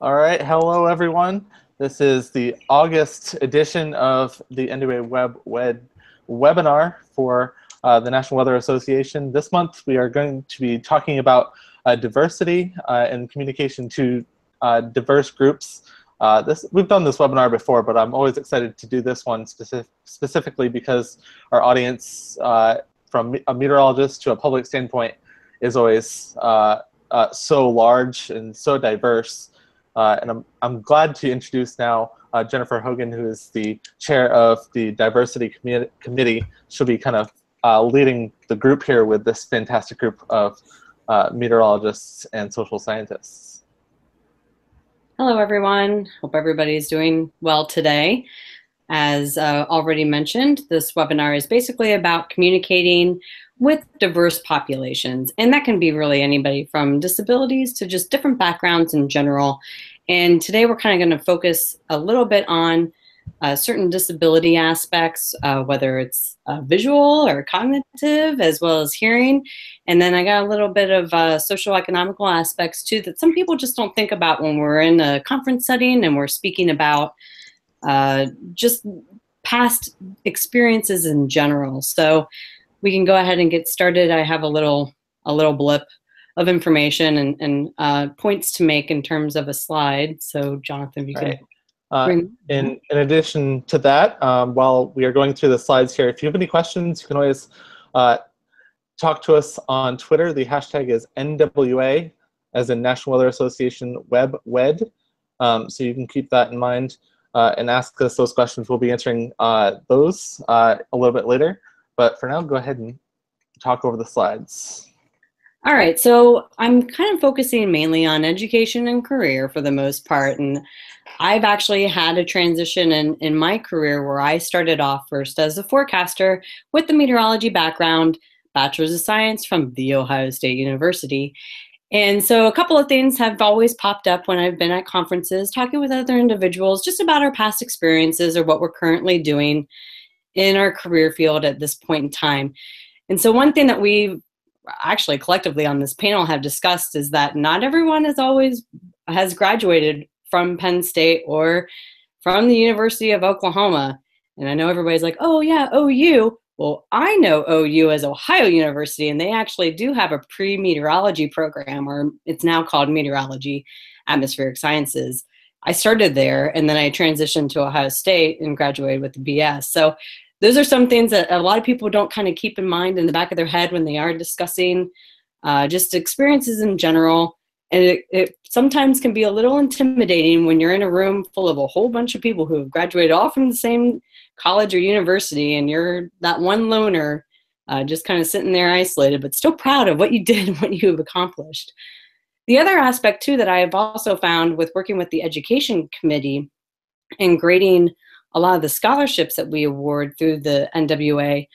All right, hello everyone. This is the August edition of the NWA webinar for the National Weather Association. This month we are going to be talking about diversity and communication to diverse groups. We've done this webinar before, but I'm always excited to do this one specifically because our audience, from a meteorologist to a public standpoint, is always so large and so diverse. And I'm glad to introduce now Jennifer Hogan, who is the chair of the Diversity Committee. She'll be kind of leading the group here with this fantastic group of meteorologists and social scientists. Hello, everyone. Hope everybody's doing well today. As already mentioned, this webinar is basically about communicating with diverse populations, and that can be really anybody from disabilities to just different backgrounds in general. And today we're kind of going to focus a little bit on certain disability aspects, whether it's visual or cognitive, as well as hearing. And then I got a little bit of social economical aspects too that some people just don't think about when we're in a conference setting and we're speaking about just past experiences in general. So we can go ahead and get started. I have a little blip of information and points to make in terms of a slide. So Jonathan, if you could. In addition to that, while we are going through the slides here, if you have any questions, you can always talk to us on Twitter. The hashtag is NWA, as in National Weather Association WebWed. So you can keep that in mind and ask us those questions. We'll be answering those a little bit later. But for now, go ahead and talk over the slides. All right, so I'm kind of focusing mainly on education and career for the most part. And I've actually had a transition in my career where I started off first as a forecaster with the meteorology background, Bachelor's of Science from The Ohio State University. And so a couple of things have always popped up when I've been at conferences, talking with other individuals just about our past experiences or what we're currently doing in our career field at this point in time. And so one thing that we actually collectively on this panel have discussed is that not everyone has graduated from Penn State or from the University of Oklahoma. And I know everybody's like, oh yeah, OU. Well, I know OU as Ohio University, and they actually do have a pre-meteorology program, or it's now called Meteorology Atmospheric Sciences. I started there, and then I transitioned to Ohio State and graduated with the BS. So those are some things that a lot of people don't kind of keep in mind in the back of their head when they are discussing just experiences in general. And it sometimes can be a little intimidating when you're in a room full of a whole bunch of people who have graduated all from the same college or university, and you're that one loner just kind of sitting there isolated, but still proud of what you did and what you have accomplished. The other aspect, too, that I have also found with working with the Education Committee and grading a lot of the scholarships that we award through the NWA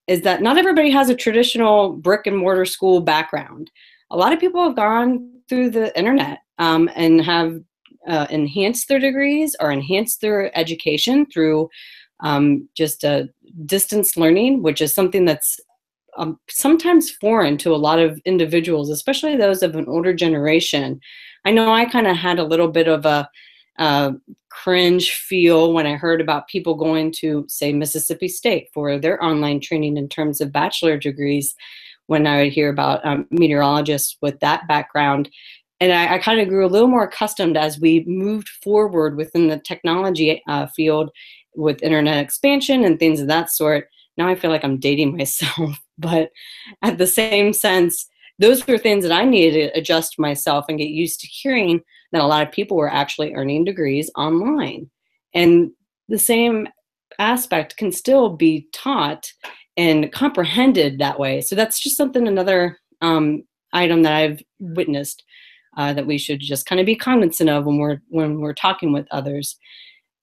is that not everybody has a traditional brick and mortar school background. A lot of people have gone through the internet and have enhanced their degrees or enhanced their education through just distance learning, which is something that's sometimes foreign to a lot of individuals, especially those of an older generation. I know I kind of had a little bit of a cringe feel when I heard about people going to, say, Mississippi State for their online training in terms of bachelor degrees, when I would hear about meteorologists with that background. And I kind of grew a little more accustomed as we moved forward within the technology field with internet expansion and things of that sort. Now I feel like I'm dating myself, but at the same sense, those were things that I needed to adjust myself and get used to hearing that a lot of people were actually earning degrees online. And the same aspect can still be taught and comprehended that way. So that's just another item that I've witnessed that we should just kind of be cognizant of when we're talking with others.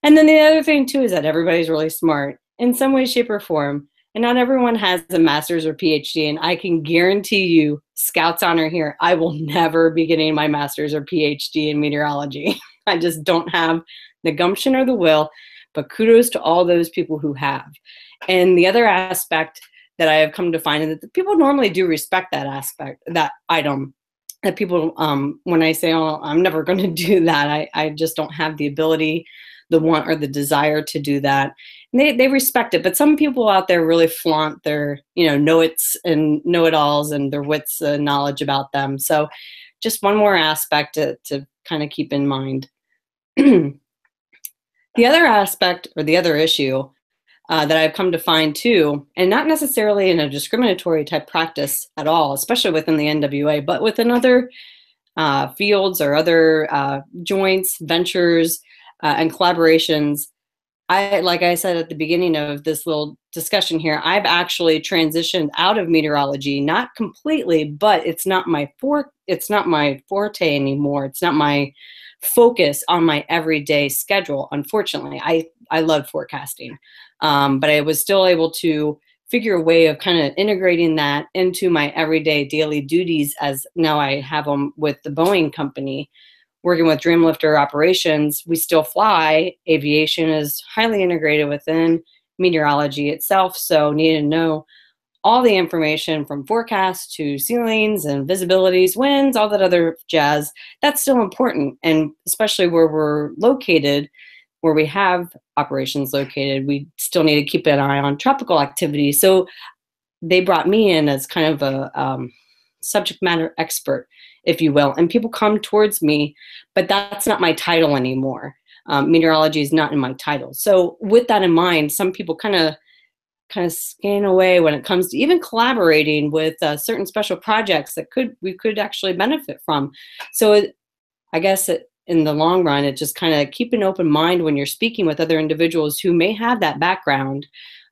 And then the other thing too is that everybody's really smart in some way, shape, or form. And not everyone has a master's or PhD, and I can guarantee you, Scouts honor here, I will never be getting my master's or PhD in meteorology. I just don't have the gumption or the will, but kudos to all those people who have. And the other aspect that I have come to find is that people normally do respect that aspect, that item, that people, when I say, oh, I'm never going to do that, I just don't have the ability, the want, or the desire to do that. And they respect it. But some people out there really flaunt their, know-its and know-it-alls and their wits and knowledge about them. So just one more aspect to kind of keep in mind. The other aspect, or the other issue, that I've come to find too, and not necessarily in a discriminatory type practice at all, especially within the NWA, but within other fields or other joints, ventures, and collaborations. Like I said at the beginning of this little discussion here, I've actually transitioned out of meteorology, not completely, but it's not my forte anymore. It's not my focus on my everyday schedule. Unfortunately, I love forecasting, but I was still able to figure a way of kind of integrating that into my everyday daily duties, as now I have them with the Boeing company. Working with Dreamlifter operations, we still fly. Aviation is highly integrated within meteorology itself, so need to know all the information from forecasts to ceilings and visibilities, winds, all that other jazz. That's still important, and especially where we're located, where we have operations located, we still need to keep an eye on tropical activity. So they brought me in as kind of a subject matter expert, if you will, and people come towards me, but that's not my title anymore. Meteorology is not in my title. So with that in mind, some people kind of scan away when it comes to even collaborating with certain special projects that we could actually benefit from. So I guess in the long run, it just kind of keep an open mind when you're speaking with other individuals who may have that background,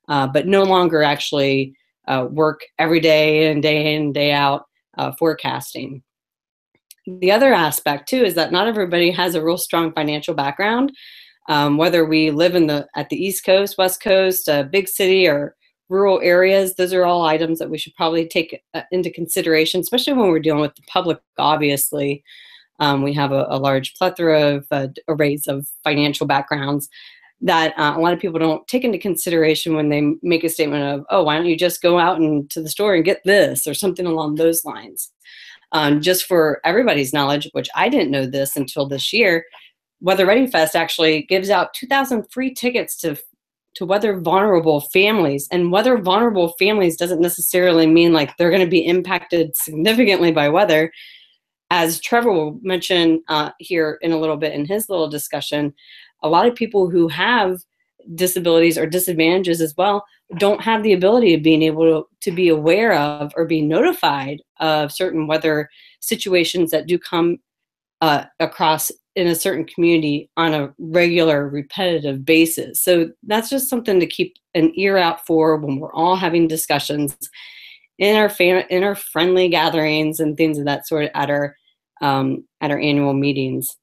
but no longer actually work every day and day in, day out forecasting. The other aspect too is that not everybody has a real strong financial background. Whether we live at the East Coast, West Coast, big city, or rural areas, those are all items that we should probably take into consideration, especially when we're dealing with the public. Obviously, we have a large plethora of arrays of financial backgrounds that a lot of people don't take into consideration when they make a statement of, oh, why don't you just go out to the store and get this, or something along those lines. Just for everybody's knowledge, which I didn't know this until this year, Weather Ready Fest actually gives out 2,000 free tickets to weather vulnerable families. And weather vulnerable families doesn't necessarily mean like they're going to be impacted significantly by weather. As Trevor will mention here in a little bit in his little discussion, a lot of people who have disabilities or disadvantages as well don't have the ability of being able to be aware of or be notified of certain weather situations that do come across in a certain community on a regular, repetitive basis. So that's just something to keep an ear out for when we're all having discussions in our friendly gatherings and things of that sort at our annual meetings.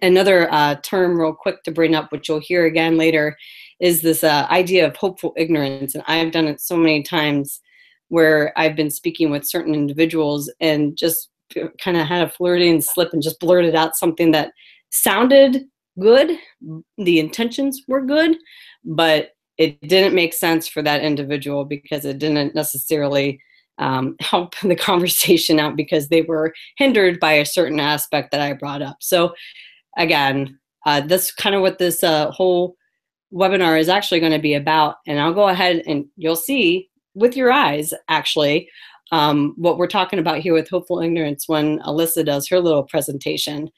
Another term real quick to bring up, which you'll hear again later, is this idea of hopeful ignorance. And I've done it so many times where I've been speaking with certain individuals and just kind of had a Freudian slip and just blurted out something that sounded good. The intentions were good, but it didn't make sense for that individual because it didn't necessarily help the conversation out because they were hindered by a certain aspect that I brought up. So again, that's kind of what this whole webinar is actually going to be about. And I'll go ahead and you'll see with your eyes, actually, what we're talking about here with hopeful ignorance when Alyssa does her little presentation.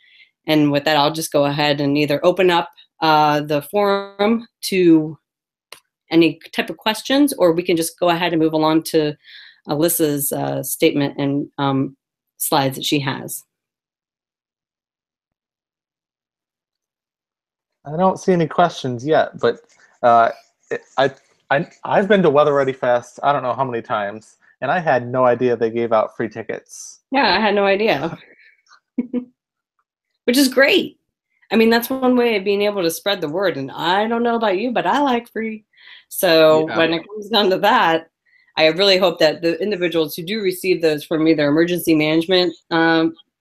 And with that, I'll just go ahead and either open up the forum to any type of questions, or we can just go ahead and move along to Alyssa's statement and slides that she has. I don't see any questions yet, but I've been to Weather Ready Fest I don't know how many times, and I had no idea they gave out free tickets. Yeah, I had no idea. Which is great. I mean, that's one way of being able to spread the word. And I don't know about you, but I like free. So when it comes down to that, I really hope that the individuals who do receive those from either emergency management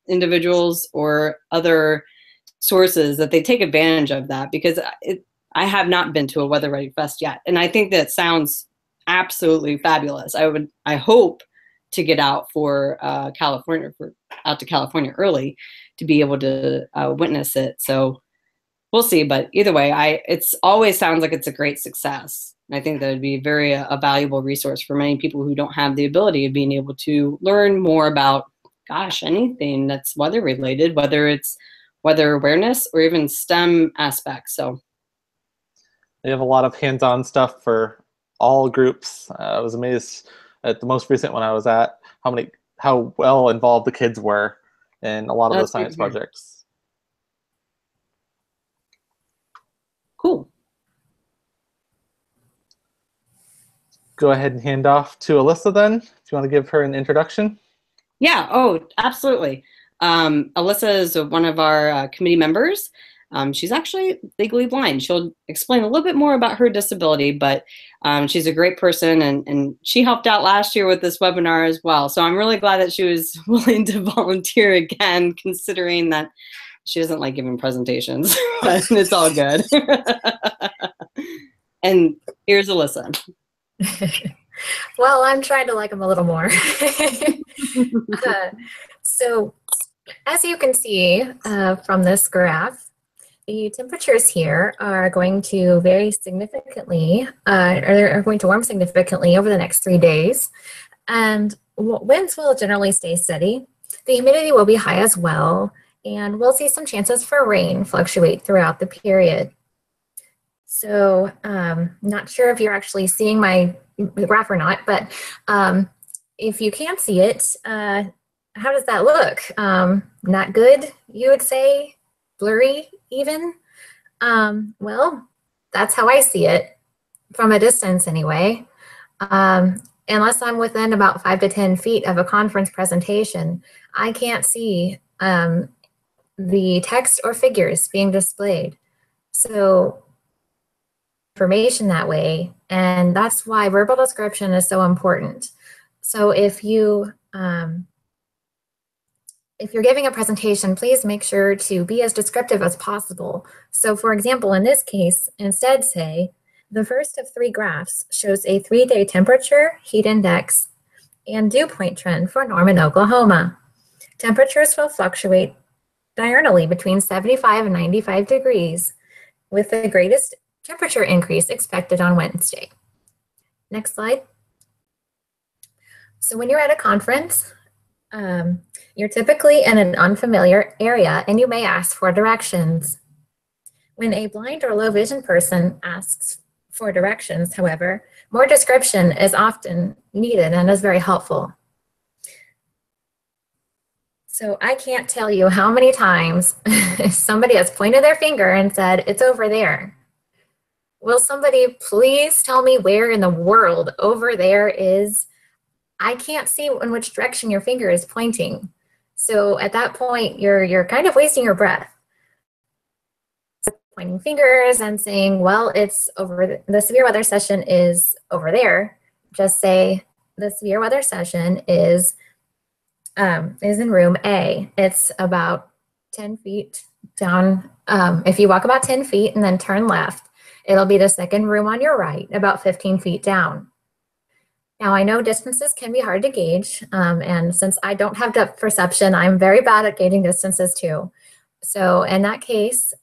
individuals or other sources, that they take advantage of that, because I have not been to a Weather Ready Fest yet. And I think that sounds absolutely fabulous. I hope to get out for California, out to California early to be able to witness it. So we'll see. But either way, it's always sounds like it's a great success. And I think that would be very a valuable resource for many people who don't have the ability of being able to learn more about, gosh, anything that's weather related, whether it's weather awareness or even STEM aspects. So they have a lot of hands-on stuff for all groups. I was amazed at the most recent one I was at how well involved the kids were in a lot of the science projects. Cool. Go ahead and hand off to Alyssa then, if you want to give her an introduction. Yeah, oh, absolutely. Alyssa is one of our committee members. She's actually legally blind. She'll explain a little bit more about her disability, but she's a great person, and she helped out last year with this webinar as well. So I'm really glad that she was willing to volunteer again, considering that she doesn't like giving presentations, but it's all good. And here's Alyssa. Well, I'm trying to like them a little more. So as you can see from this graph, the temperatures here are going to vary significantly, or are going to warm significantly over the next 3 days. And winds will generally stay steady. The humidity will be high as well, and we'll see some chances for rain fluctuate throughout the period. So not sure if you're actually seeing my graph or not, but if you can see it, how does that look? Not good, you would say? Blurry even? Well, that's how I see it, from a distance anyway. Unless I'm within about 5 to 10 feet of a conference presentation, I can't see the text or figures being displayed. So information that way, and that's why verbal description is so important. So if you're giving a presentation, please make sure to be as descriptive as possible. So for example, in this case, instead say, the first of 3 graphs shows a 3-day temperature, heat index, and dew point trend for Norman, Oklahoma. Temperatures will fluctuate diurnally between 75 and 95 degrees, with the greatest temperature increase expected on Wednesday. Next slide. So when you're at a conference, you're typically in an unfamiliar area and you may ask for directions. When a blind or low vision person asks for directions, however, more description is often needed and is very helpful. So I can't tell you how many times somebody has pointed their finger and said, it's over there. Will somebody please tell me where in the world over there is? I can't see in which direction your finger is pointing. So at that point, you're kind of wasting your breath. Pointing fingers and saying, well, it's over, the severe weather session is over there. Just say the severe weather session is in room A. It's about 10 feet down. If you walk about 10 feet and then turn left, it'll be the second room on your right, about 15 feet down. Now, I know distances can be hard to gauge, and since I don't have depth perception, I'm very bad at gauging distances too. So in that case,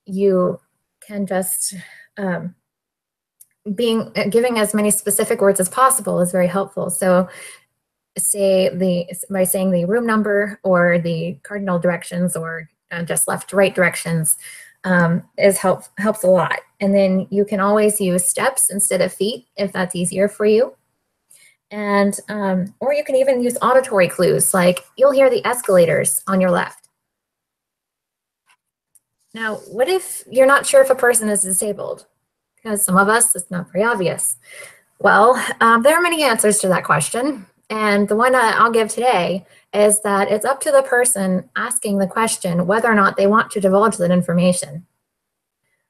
you can just, giving as many specific words as possible is very helpful. So by saying the room number or the cardinal directions or just left to right directions, helps a lot. And then you can always use steps instead of feet if that's easier for you. And or you can even use auditory clues, like you'll hear the escalators on your left. Now, what if you're not sure if a person is disabled? Because some of us, it's not very obvious. Well, there are many answers to that question. And the one that I'll give today is that it's up to the person asking the question whether or not they want to divulge that information.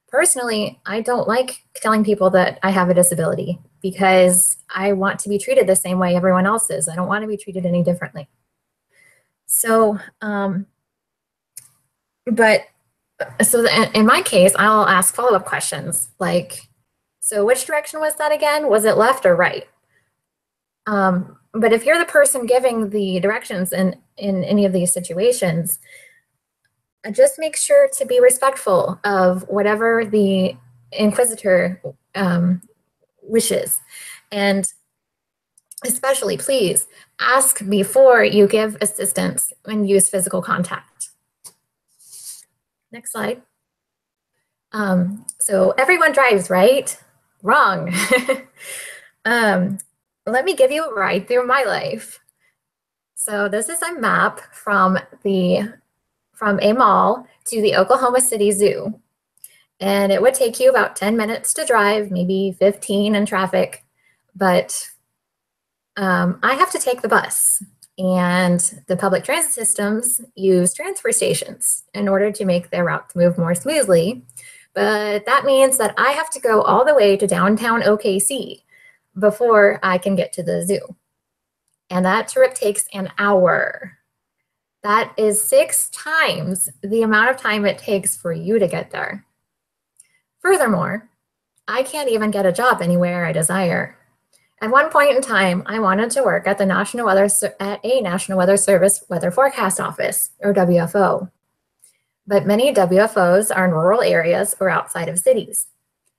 Personally, I don't like telling people that I have a disability because I want to be treated the same way everyone else is. I don't want to be treated any differently. So, in my case, I'll ask follow-up questions like, so which direction was that again? Was it left or right? But if you're the person giving the directions in any of these situations, just make sure to be respectful of whatever the inquisitor wishes. And especially, please ask before you give assistance and use physical contact. Next slide. So everyone drives, right? Wrong. Let me give you a ride through my life. So this is a map from a mall to the Oklahoma City Zoo. And it would take you about 10 minutes to drive, maybe 15 in traffic. But I have to take the bus. And the public transit systems use transfer stations in order to make their route move more smoothly. But that means that I have to go all the way to downtown OKC before I can get to the zoo. And that trip takes an hour. That is 6 times the amount of time it takes for you to get there. Furthermore, I can't even get a job anywhere I desire. At one point in time, I wanted to work at a National Weather Service Weather Forecast Office, or WFO. But many WFOs are in rural areas or outside of cities.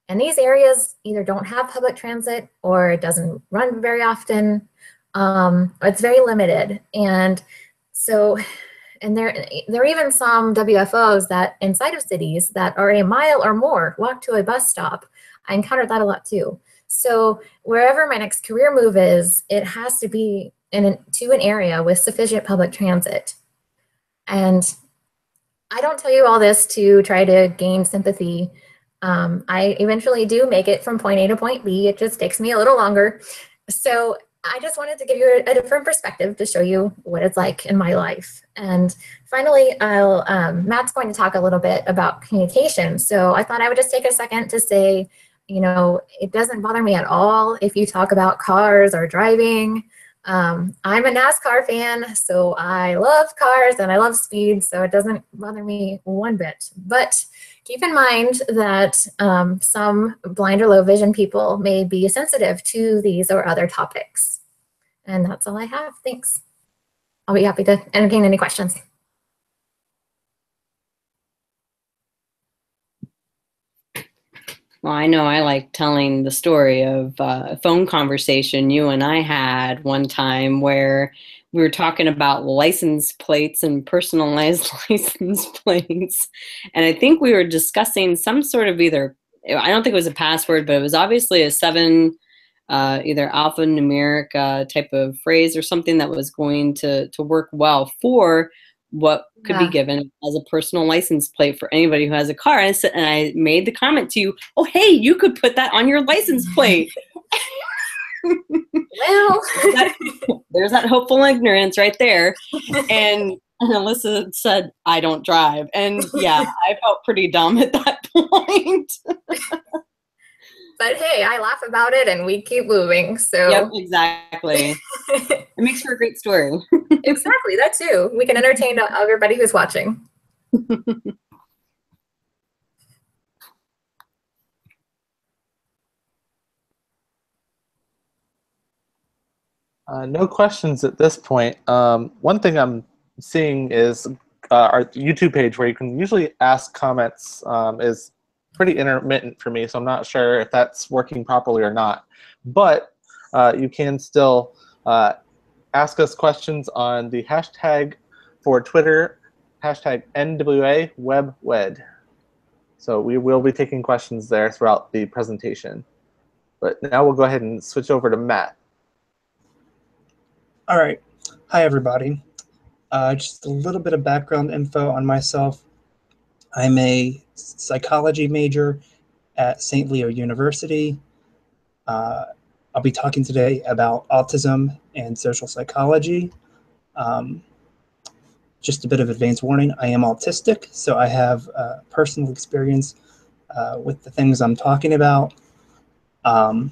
And these areas either don't have public transit or it doesn't run very often. It's very limited. And so, and there are even some WFOs that inside of cities that are a mile or more walk to a bus stop. I encountered that a lot too. So wherever my next career move is, it has to be to an area with sufficient public transit. And I don't tell you all this to try to gain sympathy. I eventually do make it from point A to point B. It just takes me a little longer. So I just wanted to give you a different perspective to show you what it's like in my life. And finally, Matt's going to talk a little bit about communication. So I thought I would just take a second to say, you know, it doesn't bother me at all if you talk about cars or driving. I'm a NASCAR fan, so I love cars and I love speed, so it doesn't bother me one bit. But keep in mind that some blind or low vision people may be sensitive to these or other topics. And that's all I have. Thanks. I'll be happy to entertain any questions. Well, I know I like telling the story of a phone conversation you and I had one time where we were talking about license plates and personalized license plates. And I think we were discussing some sort of I don't think it was a password, but it was obviously a 7, either alphanumeric type of phrase or something that was going to work well for what could be given as a personal license plate for anybody who has a car. And I made the comment to you, oh, hey, you could put that on your license plate. Well, there's that hopeful ignorance right there. And Alyssa said, I don't drive. And yeah, I felt pretty dumb at that point. But hey, I laugh about it and we keep moving. So yep, exactly. It makes for a great story. Exactly, that too. We can entertain everybody who's watching. No questions at this point. One thing I'm seeing is our YouTube page where you can usually ask comments is pretty intermittent for me, so I'm not sure if that's working properly or not. But you can still ask us questions on the hashtag for Twitter, hashtag NWAWebWed. So we will be taking questions there throughout the presentation. But now we'll go ahead and switch over to Matt. All right. Hi, everybody. Just a little bit of background info on myself. I'm a psychology major at St. Leo University. I'll be talking today about autism and social psychology. Just a bit of advance warning, I am autistic, so I have personal experience with the things I'm talking about. And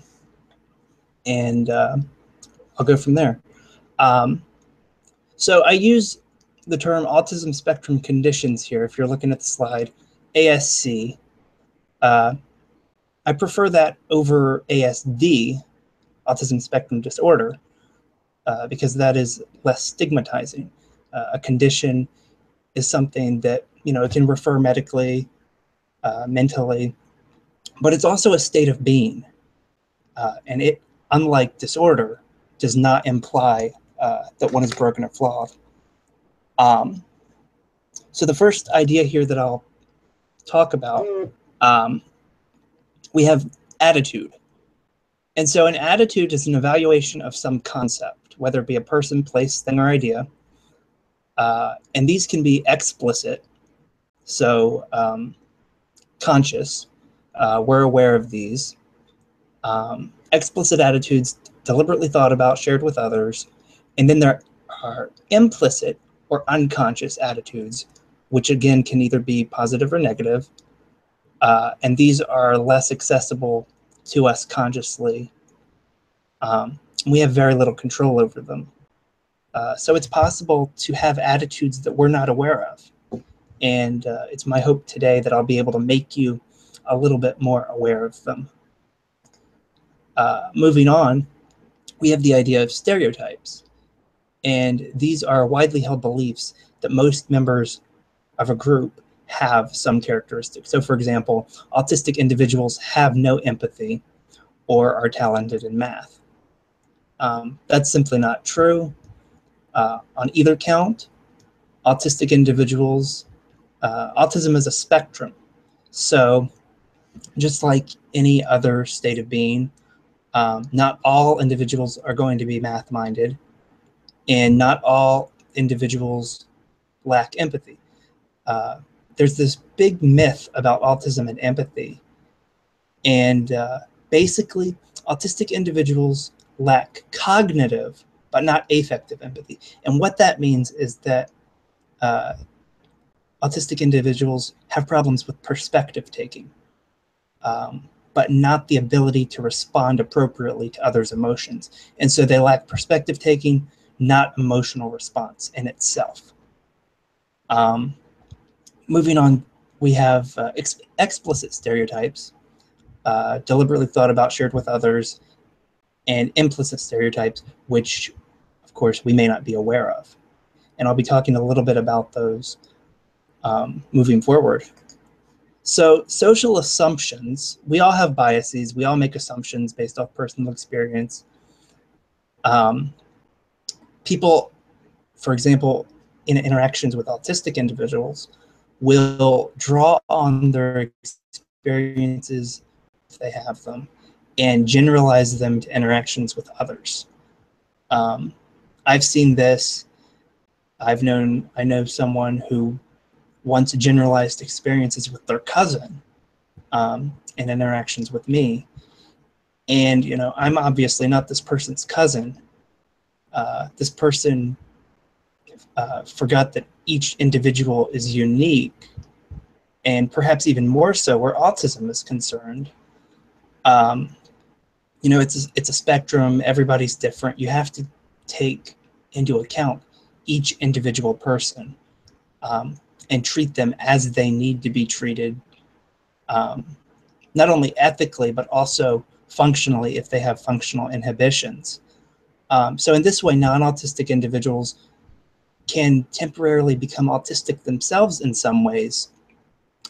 I'll go from there. So I use the term autism spectrum conditions here. If you're looking at the slide, ASC. I prefer that over ASD, autism spectrum disorder, because that is less stigmatizing. A condition is something that, it can refer medically, mentally, but it's also a state of being. And it, unlike disorder, does not imply that one is broken or flawed. So the first idea here that I'll talk about, we have attitude. And so an attitude is an evaluation of some concept, whether it be a person, place, thing, or idea. And these can be explicit, so conscious. We're aware of these. Explicit attitudes, deliberately thought about, shared with others. And then there are implicit or unconscious attitudes, which again can either be positive or negative. And these are less accessible to us consciously. We have very little control over them. So it's possible to have attitudes that we're not aware of. And it's my hope today that I'll be able to make you a little bit more aware of them. Moving on, we have the idea of stereotypes. And these are widely held beliefs that most members of a group have some characteristics. So for example, autistic individuals have no empathy or are talented in math. That's simply not true. On either count, autistic individuals, autism is a spectrum. So just like any other state of being, not all individuals are going to be math-minded, and not all individuals lack empathy. There's this big myth about autism and empathy. And basically, autistic individuals lack cognitive, but not affective empathy. And what that means is that autistic individuals have problems with perspective taking, but not the ability to respond appropriately to others' emotions. And so they lack perspective taking, not emotional response in itself. Moving on, we have explicit stereotypes, deliberately thought about, shared with others, and implicit stereotypes, which, of course, we may not be aware of. And I'll be talking a little bit about those moving forward. So social assumptions, we all have biases. We all make assumptions based off personal experience. People, for example, in interactions with autistic individuals, will draw on their experiences if they have them and generalize them to interactions with others. I've seen this. I know someone who once generalized experiences with their cousin in interactions with me. And, I'm obviously not this person's cousin. This person forgot that each individual is unique, and perhaps even more so where autism is concerned. It's a spectrum. Everybody's different. You have to take into account each individual person and treat them as they need to be treated, not only ethically, but also functionally if they have functional inhibitions. So in this way, non-autistic individuals can temporarily become autistic themselves in some ways.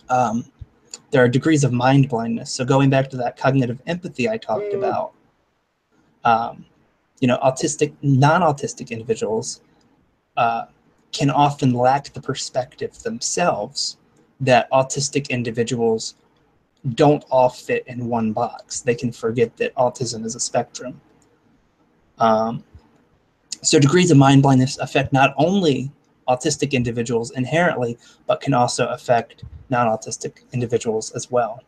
There are degrees of mind blindness. So going back to that cognitive empathy I talked about, non-autistic individuals can often lack the perspective themselves that autistic individuals don't all fit in one box. They can forget that autism is a spectrum. So degrees of mind blindness affect not only autistic individuals inherently, but can also affect non-autistic individuals as well.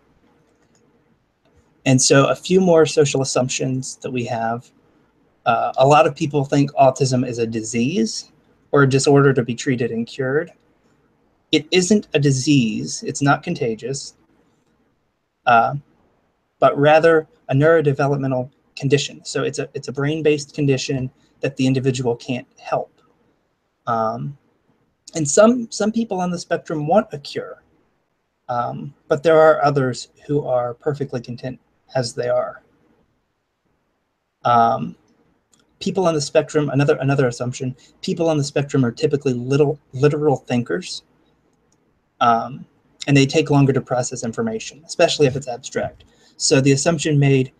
And so a few more social assumptions that we have. A lot of people think autism is a disease or a disorder to be treated and cured. It isn't a disease. It's not contagious, but rather a neurodevelopmental condition. So it's a brain-based condition that the individual can't help. And some people on the spectrum want a cure, but there are others who are perfectly content as they are. People on the spectrum, another assumption, people on the spectrum are typically literal thinkers, and they take longer to process information, especially if it's abstract. So the assumption made,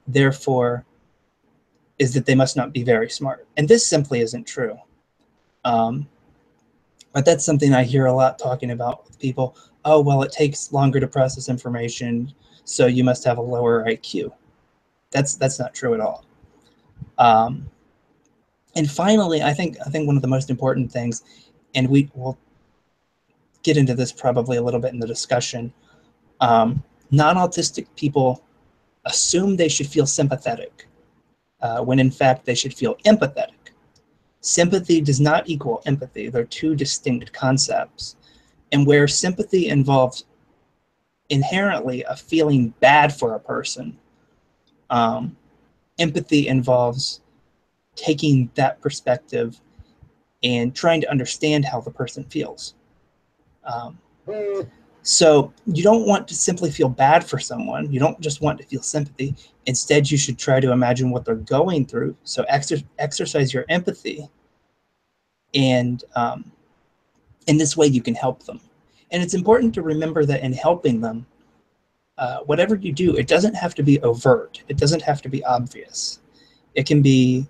therefore, is that they must not be very smart. And this simply isn't true. But that's something I hear a lot talking about with people. Oh, well, it takes longer to process information, so you must have a lower IQ. That's not true at all. And finally, I think one of the most important things, and we will get into this probably a little bit in the discussion, non-autistic people assume they should feel sympathetic, when in fact they should feel empathetic. Sympathy does not equal empathy. They're two distinct concepts. And where sympathy involves inherently a feeling bad for a person, empathy involves taking that perspective and trying to understand how the person feels. So you don't want to simply feel bad for someone. You don't just want to feel sympathy. Instead, you should try to imagine what they're going through. So exercise your empathy, and in this way you can help them. And it's important to remember that in helping them, whatever you do, it doesn't have to be overt. It doesn't have to be obvious. It can be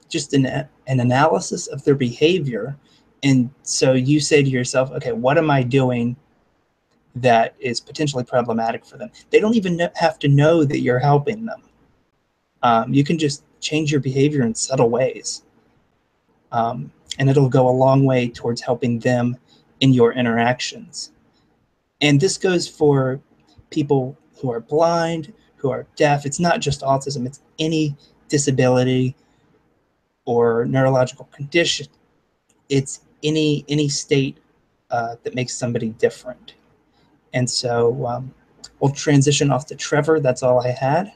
just an analysis of their behavior. And so you say to yourself, okay, what am I doing that is potentially problematic for them? They don't even have to know that you're helping them. You can just change your behavior in subtle ways. And it'll go a long way towards helping them in your interactions. And this goes for people who are blind, who are deaf. It's not just autism, it's any disability or neurological condition. It's any state that makes somebody different. And so we'll transition off to Trevor. That's all I had.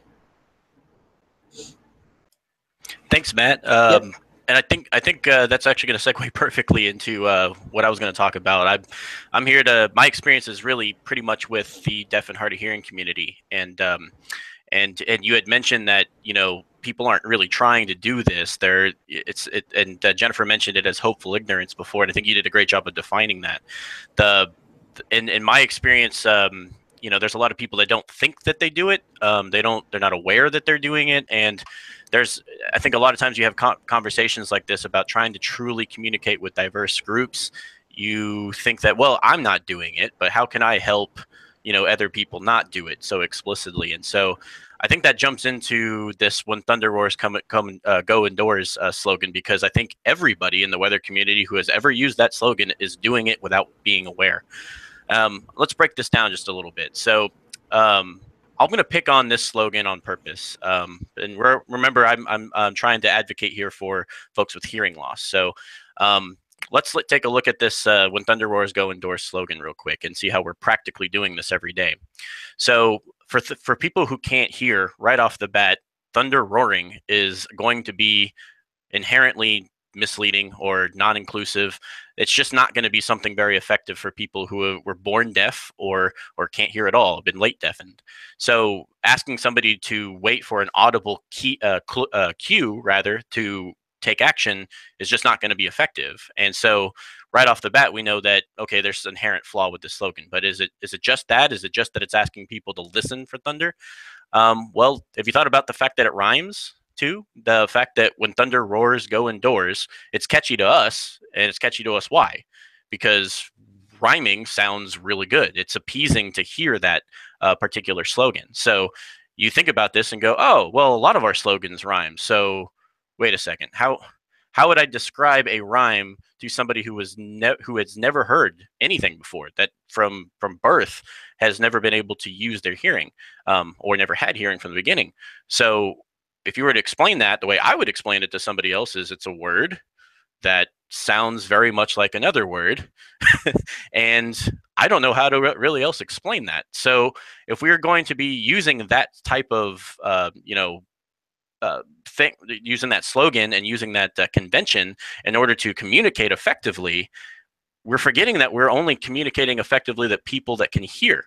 Thanks, Matt. Yep. And I think that's actually going to segue perfectly into what I was going to talk about. I'm here to. My experience is really pretty much with the deaf and hard of hearing community, and you had mentioned that people aren't really trying to do this. And Jennifer mentioned it as hopeful ignorance before, and I think you did a great job of defining that. In my experience, there's a lot of people that don't think that they do it. They're not aware that they're doing it, and I think a lot of times you have conversations like this about trying to truly communicate with diverse groups. You think that, well, I'm not doing it, but how can I help, other people not do it so explicitly? And so I think that jumps into this "When Thunder Roars, go indoors" slogan, because I think everybody in the weather community who has ever used that slogan is doing it without being aware. Let's break this down just a little bit. So I'm going to pick on this slogan on purpose. And remember, I'm trying to advocate here for folks with hearing loss. So let's take a look at this "When Thunder Roars, go indoors" slogan real quick and see how we're practically doing this every day. So for people who can't hear, right off the bat, thunder roaring is going to be inherently misleading or non-inclusive. It's just not going to be something very effective for people who were born deaf or can't hear at all, been late deafened. So asking somebody to wait for an audible cue rather to take action is just not going to be effective. And so right off the bat, we know that, okay, there's an inherent flaw with the slogan. But is it just that? Is it just that it's asking people to listen for thunder? Well, have you thought about the fact that it rhymes? Too, the fact that "when thunder roars, go indoors," it's catchy to us, and it's catchy to us. Why? Because rhyming sounds really good. It's appeasing to hear that particular slogan. So you think about this and go, oh, well, a lot of our slogans rhyme. So wait a second, how would I describe a rhyme to somebody who has never heard anything before, that from birth has never been able to use their hearing, or never had hearing from the beginning? So if you were to explain that, the way I would explain it to somebody else is it's a word that sounds very much like another word. And I don't know how to really else explain that. So if we are going to be using that type of, using that slogan and using that convention in order to communicate effectively, we're forgetting that we're only communicating effectively that people that can hear,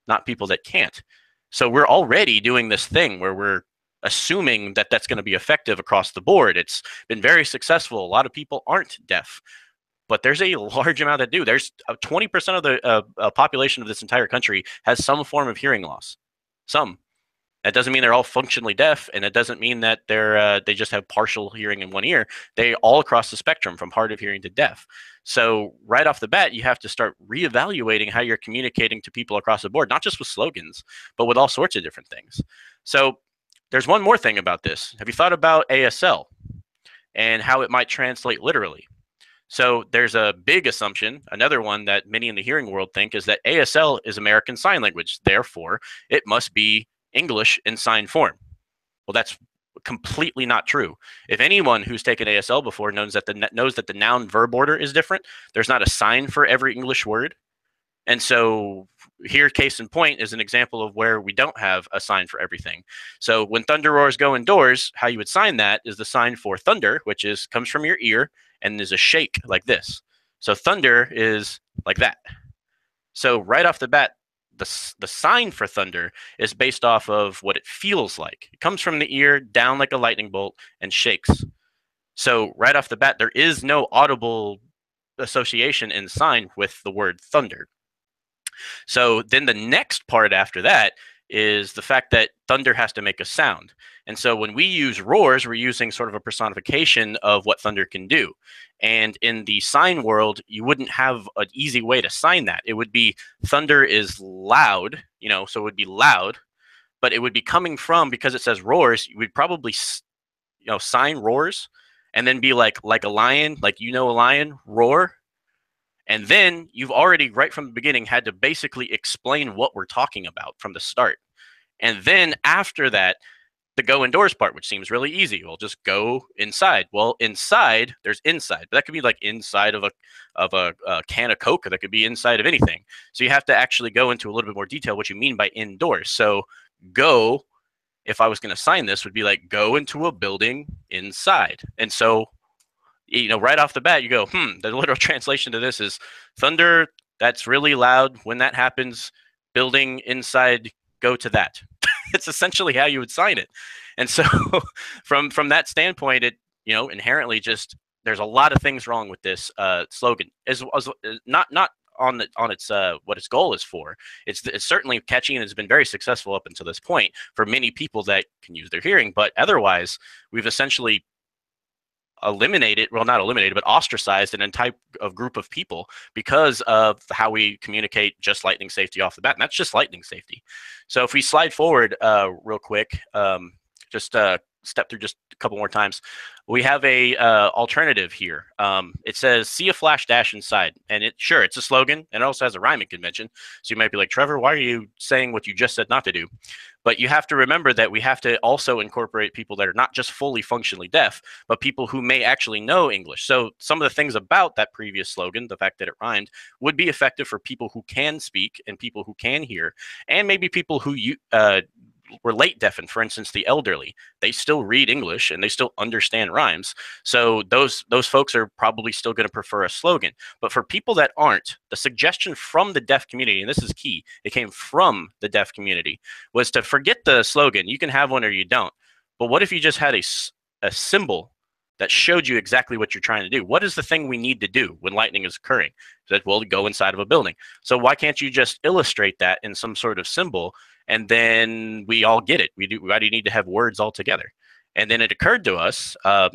not people that can't. So we're already doing this thing where we're assuming that that's going to be effective across the board. It's been very successful. A lot of people aren't deaf, but there's a large amount that do. There's 20% of the population of this entire country has some form of hearing loss. Some. That doesn't mean they're all functionally deaf, and it doesn't mean that they just have partial hearing in one ear. They all across the spectrum, from hard of hearing to deaf. So right off the bat, you have to start reevaluating how you're communicating to people across the board, not just with slogans, but with all sorts of different things. So there's one more thing about this. Have you thought about ASL and how it might translate literally? So there's a big assumption, another one that many in the hearing world think, is that ASL is American Sign Language. Therefore, it must be English in sign form. Well, that's completely not true. If anyone who's taken ASL before knows that the noun verb order is different, there's not a sign for every English word. And so here, case in point, is an example of where we don't have a sign for everything. So when thunder roars go indoors, how you would sign that is the sign for thunder, which comes from your ear and is a shake like this. So thunder is like that. So right off the bat, the sign for thunder is based off of what it feels like. It comes from the ear down like a lightning bolt and shakes. So right off the bat, there is no audible association in sign with the word thunder. So then the next part after that is the fact that thunder has to make a sound. And so when we use roars, we're using sort of a personification of what thunder can do. And in the sign world, you wouldn't have an easy way to sign that. It would be thunder is loud, so it would be loud, but it would be coming from, because it says roars, you would probably, sign roars and then be like a lion, like a lion, roar. And then you've already, right from the beginning, had to basically explain what we're talking about from the start. And then after that, the go indoors part, which seems really easy. We'll just go inside. Well, inside, there's inside. But that could be like inside of a can of Coke, or that could be inside of anything. So you have to actually go into a little bit more detail what you mean by indoors. So go, if I was going to sign this, would be like go into a building inside. And so, right off the bat, you go, the literal translation to this is thunder, that's really loud. When that happens, building inside, go to that. It's essentially how you would sign it. And so from that standpoint, it, inherently just, there's a lot of things wrong with this slogan. As not on its what its goal is for. It's certainly catchy and has been very successful up until this point for many people that can use their hearing, but otherwise we've essentially eliminated, well, not eliminated, but ostracized an entire group of people because of how we communicate just lightning safety off the bat. And that's just lightning safety. So if we slide forward real quick, just step through just a couple more times, we have a alternative here. It says, see a flash dash inside. And it's a slogan, and it also has a rhyming convention. So you might be like, Trevor, why are you saying what you just said not to do? But you have to remember that we have to also incorporate people that are not just fully functionally deaf, but people who may actually know English. So some of the things about that previous slogan, the fact that it rhymed, would be effective for people who can speak and people who can hear, and maybe people who were late deafened, for instance, the elderly. They still read English and they still understand rhymes. So those folks are probably still going to prefer a slogan. But for people that aren't, the suggestion from the deaf community, and this is key, it came from the deaf community, was to forget the slogan. You can have one or you don't. But what if you just had a symbol that showed you exactly what you're trying to do? What is the thing we need to do when lightning is occurring? That will go inside of a building. So why can't you just illustrate that in some sort of symbol, and then we all get it? Why do you need to have words all together? And then it occurred to us, a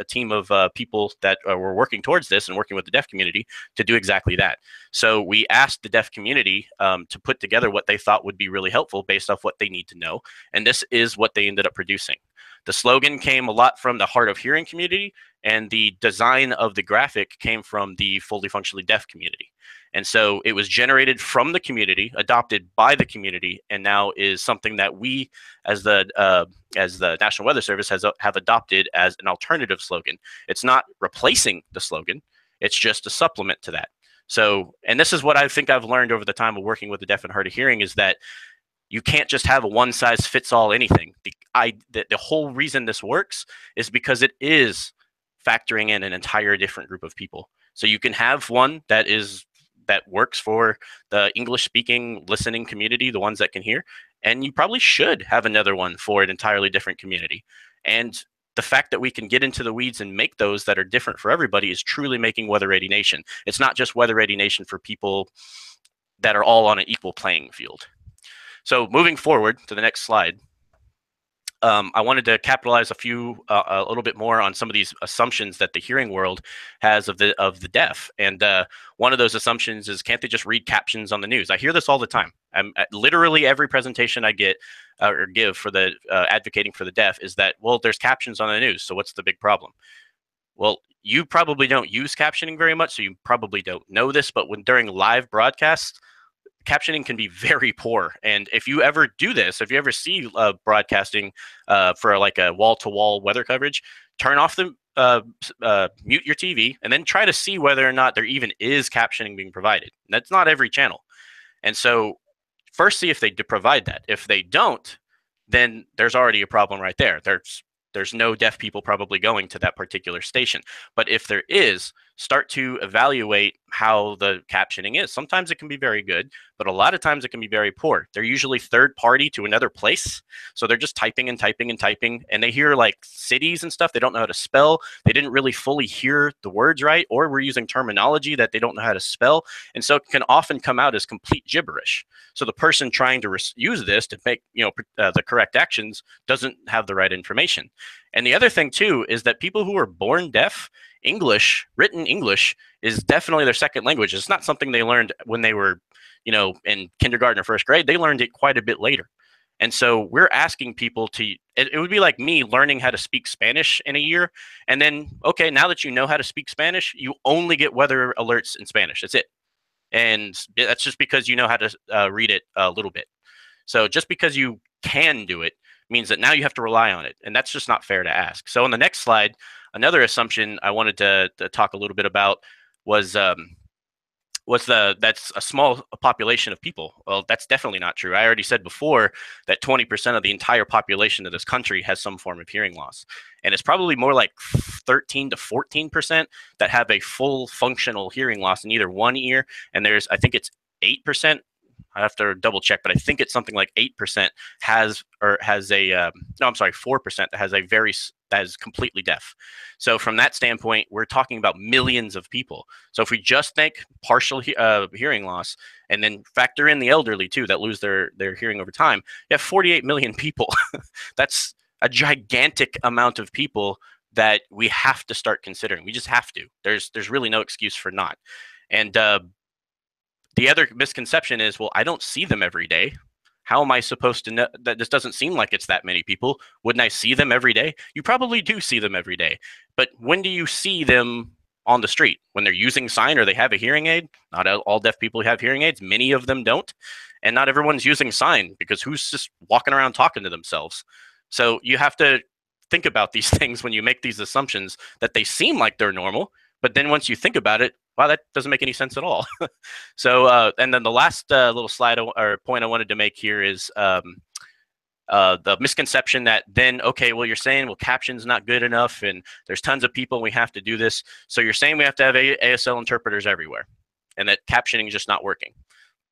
team of people that were working towards this and working with the deaf community to do exactly that. So we asked the deaf community to put together what they thought would be really helpful based off what they need to know. And this is what they ended up producing. The slogan came a lot from the hard of hearing community, and the design of the graphic came from the fully functionally deaf community. And so it was generated from the community, adopted by the community, and now is something that we, as the National Weather Service, have adopted as an alternative slogan. It's not replacing the slogan; it's just a supplement to that. So, and this is what I think I've learned over the time of working with the deaf and hard of hearing, is that you can't just have a one-size-fits-all anything. The whole reason this works is because it is factoring in an entire different group of people. So you can have one that works for the English-speaking listening community, the ones that can hear, and you probably should have another one for an entirely different community. And the fact that we can get into the weeds and make those that are different for everybody is truly making Weather Ready Nation. It's not just Weather Ready Nation for people that are all on an equal playing field. So moving forward to the next slide, I wanted to capitalize a little bit more on some of these assumptions that the hearing world has of the deaf. And one of those assumptions is, can't they just read captions on the news? I hear this all the time. Literally every presentation I get or give for the advocating for the deaf is that, well, there's captions on the news, so what's the big problem? Well, you probably don't use captioning very much, so you probably don't know this, but during live broadcasts, captioning can be very poor. And if you ever do this, if you ever see broadcasting for like a wall-to-wall weather coverage, turn off the mute your TV and then try to see whether or not there even is captioning being provided. That's not every channel. And so first see if they provide that. If they don't, then there's already a problem right there. There's no deaf people probably going to that particular station. But if there is, start to evaluate how the captioning is. Sometimes it can be very good, but a lot of times it can be very poor. They're usually third party to another place. So they're just typing and typing and typing, and they hear like cities and stuff they don't know how to spell. They didn't really fully hear the words right, or we're using terminology that they don't know how to spell. And so it can often come out as complete gibberish. So the person trying to use this to make the correct actions doesn't have the right information. And the other thing too is that people who are born deaf, written English is definitely their second language. It's not something they learned when they were, in kindergarten or first grade. They learned it quite a bit later. And so we're asking people it would be like me learning how to speak Spanish in a year. And then, okay, now that you know how to speak Spanish, you only get weather alerts in Spanish. That's it. And that's just because you know how to read it a little bit. So just because you can do it means that now you have to rely on it. And that's just not fair to ask. So on the next slide, another assumption I wanted to talk a little bit about was that's a small population of people. Well, that's definitely not true. I already said before that 20% of the entire population of this country has some form of hearing loss. And it's probably more like 13 to 14% that have a full functional hearing loss in either one ear. And I think it's 8%. I have to double check, but I think it's something like 8% has 4% that is completely deaf. So from that standpoint, we're talking about millions of people. So if we just think partial hearing loss and then factor in the elderly too that lose their hearing over time, you have 48 million people. That's a gigantic amount of people that we have to start considering. We just have to. There's really no excuse for not. And the other misconception is, well, I don't see them every day. How am I supposed to know that this doesn't seem like it's that many people? Wouldn't I see them every day? You probably do see them every day. But when do you see them on the street? When they're using sign or they have a hearing aid? Not all deaf people have hearing aids. Many of them don't. And not everyone's using sign, because who's just walking around talking to themselves? So you have to think about these things when you make these assumptions that they seem like they're normal. But then once you think about it, wow, that doesn't make any sense at all. So, and then the last little slide or point I wanted to make here is the misconception that then, okay, well, you're saying, well, caption's not good enough and there's tons of people and we have to do this. So you're saying we have to have ASL interpreters everywhere and that captioning is just not working.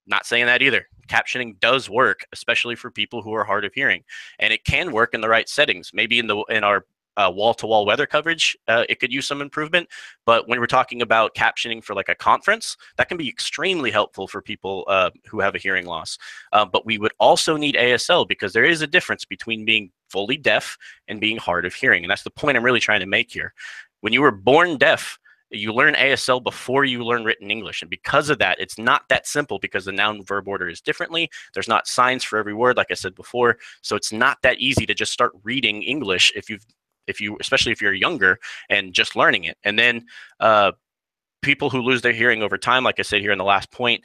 Not saying that either. Captioning does work, especially for people who are hard of hearing, and it can work in the right settings. Maybe in our wall-to-wall weather coverage, it could use some improvement. But when we're talking about captioning for like a conference, that can be extremely helpful for people who have a hearing loss. But we would also need ASL, because there is a difference between being fully deaf and being hard of hearing. And that's the point I'm really trying to make here. When you were born deaf, you learn ASL before you learn written English. And because of that, it's not that simple, because the noun verb order is differently. There's not signs for every word, like I said before. So it's not that easy to just start reading English especially if you're younger and just learning it. And then people who lose their hearing over time, like I said here in the last point,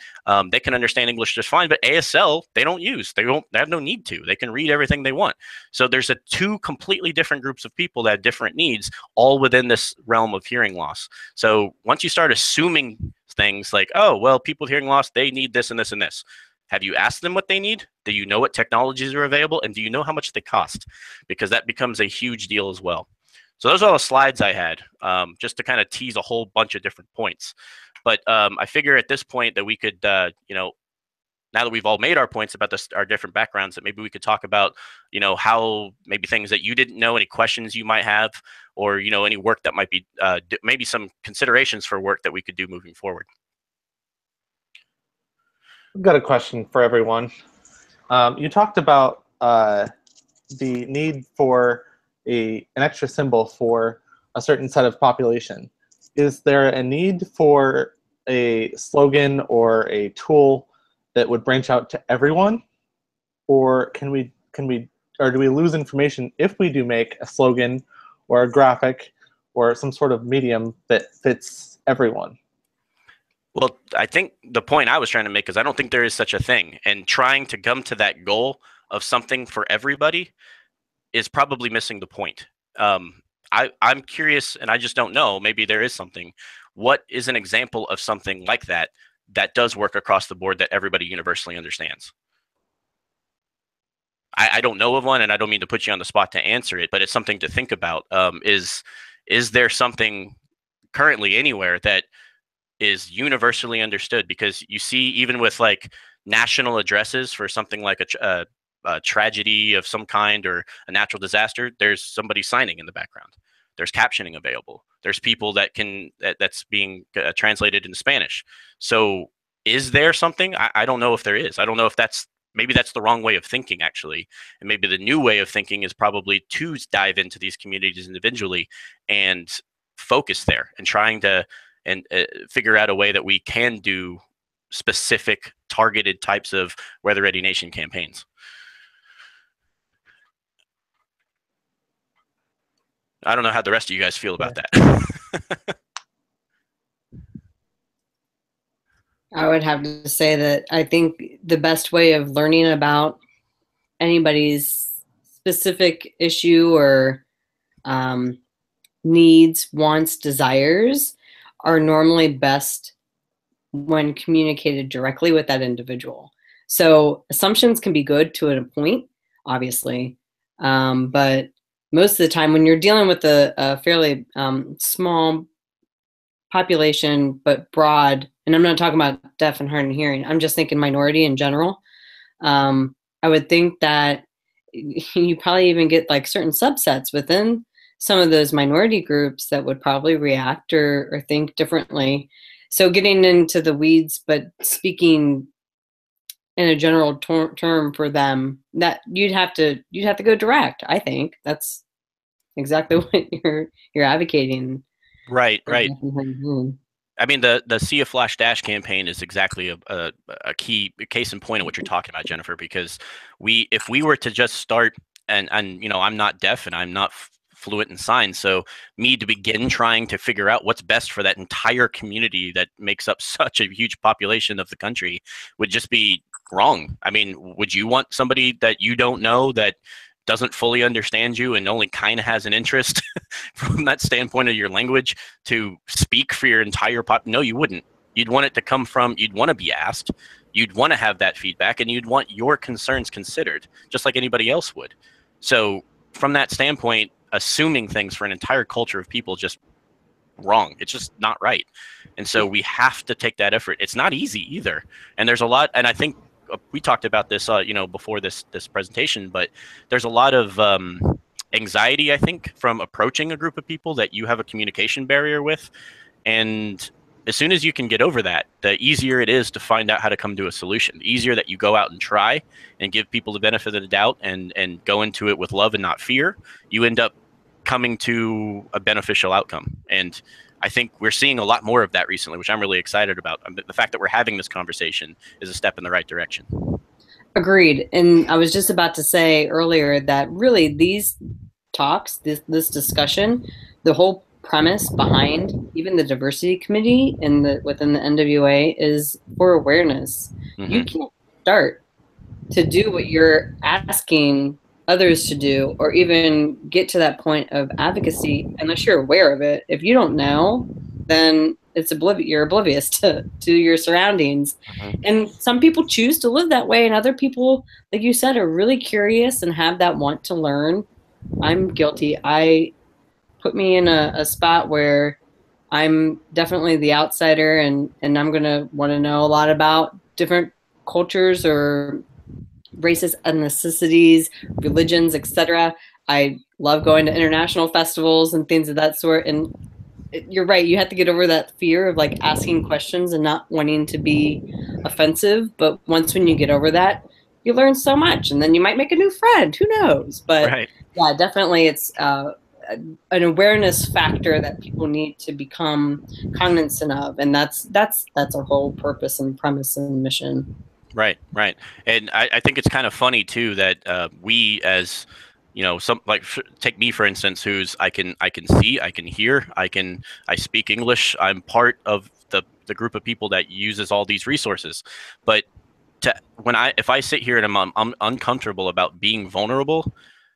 they can understand English just fine, but ASL, they don't use. They have no need to. They can read everything they want. So there's two completely different groups of people that have different needs, all within this realm of hearing loss. So once you start assuming things like, oh, well, people with hearing loss, they need this and this and this. Have you asked them what they need? Do you know what technologies are available? And do you know how much they cost? Because that becomes a huge deal as well. So those are all the slides I had, just to kind of tease a whole bunch of different points. But I figure at this point that we could, now that we've all made our points about our different backgrounds, that maybe we could talk about, how maybe things that you didn't know, any questions you might have, or, any work that might be, maybe some considerations for work that we could do moving forward. I've got a question for everyone. You talked about the need for an extra symbol for a certain set of population. Is there a need for a slogan or a tool that would branch out to everyone, or do we lose information if we do make a slogan or a graphic or some sort of medium that fits everyone? Well, I think the point I was trying to make is I don't think there is such a thing, and trying to come to that goal of something for everybody is probably missing the point. I'm curious, and I just don't know, maybe there is something. What is an example of something like that does work across the board that everybody universally understands? I don't know of one, and I don't mean to put you on the spot to answer it, but it's something to think about. Is there something currently anywhere that is universally understood? Because you see, even with like national addresses for something like a tragedy of some kind or a natural disaster, there's somebody signing in the background. There's captioning available. There's people that's being translated into Spanish. So is there something? I don't know if there is. I don't know if maybe that's the wrong way of thinking, actually. And maybe the new way of thinking is probably to dive into these communities individually and focus there and trying to figure out a way that we can do specific targeted types of Weather Ready Nation campaigns. I don't know how the rest of you guys feel about that. I would have to say that I think the best way of learning about anybody's specific issue or needs, wants, desires are normally best when communicated directly with that individual. So assumptions can be good to a point, obviously, but most of the time when you're dealing with a fairly small population but broad, and I'm not talking about deaf and hard of hearing, I'm just thinking minority in general, I would think that you probably even get like certain subsets within some of those minority groups that would probably react or think differently. So getting into the weeds, but speaking in a general term for them, that you'd have to go direct. I think that's exactly what you're advocating. Right. I mean, the Sea of Flash Dash campaign is exactly a key case in point of what you're talking about, Jennifer, because if we were to just start, and I'm not deaf and I'm not fluent in signs, so me to begin trying to figure out what's best for that entire community that makes up such a huge population of the country would just be wrong. I mean, would you want somebody that you don't know that doesn't fully understand you and only kind of has an interest from that standpoint of your language to speak for your entire No, you wouldn't. You'd want it to come from, you'd want to be asked, you'd want to have that feedback, and you'd want your concerns considered, just like anybody else would. So from that standpoint, assuming things for an entire culture of people just wrong. It's just not right. And so we have to take that effort. It's not easy either. And there's a lot, and I think we talked about this, before this presentation, but there's a lot of anxiety, I think, from approaching a group of people that you have a communication barrier with. And as soon as you can get over that, the easier it is to find out how to come to a solution. The easier that you go out and try and give people the benefit of the doubt and go into it with love and not fear, you end up coming to a beneficial outcome. And I think we're seeing a lot more of that recently, which I'm really excited about. The fact that we're having this conversation is a step in the right direction. Agreed. And I was just about to say earlier that really these talks, this discussion, the whole premise behind even the diversity committee within the NWA is for awareness. Mm-hmm. You can't start to do what you're asking others to do or even get to that point of advocacy unless you're aware of it. If you don't know, then you're oblivious to your surroundings. Mm-hmm. And some people choose to live that way, and other people, like you said, are really curious and have that want to learn. I'm guilty. Put me in a spot where I'm definitely the outsider, and I'm going to want to know a lot about different cultures or races, ethnicities, religions, etc. I love going to international festivals and things of that sort. And you're right, you have to get over that fear of like asking questions and not wanting to be offensive. But when you get over that, you learn so much, and then you might make a new friend. Who knows? But Right. yeah, definitely, it's an awareness factor that people need to become cognizant of, and that's our whole purpose and premise and mission. Right, right. And I think it's kind of funny too that we as, you know, some like take me for instance, who's I can see, I can hear, I speak English. I'm part of the group of people that uses all these resources. But if I sit here and I'm uncomfortable about being vulnerable,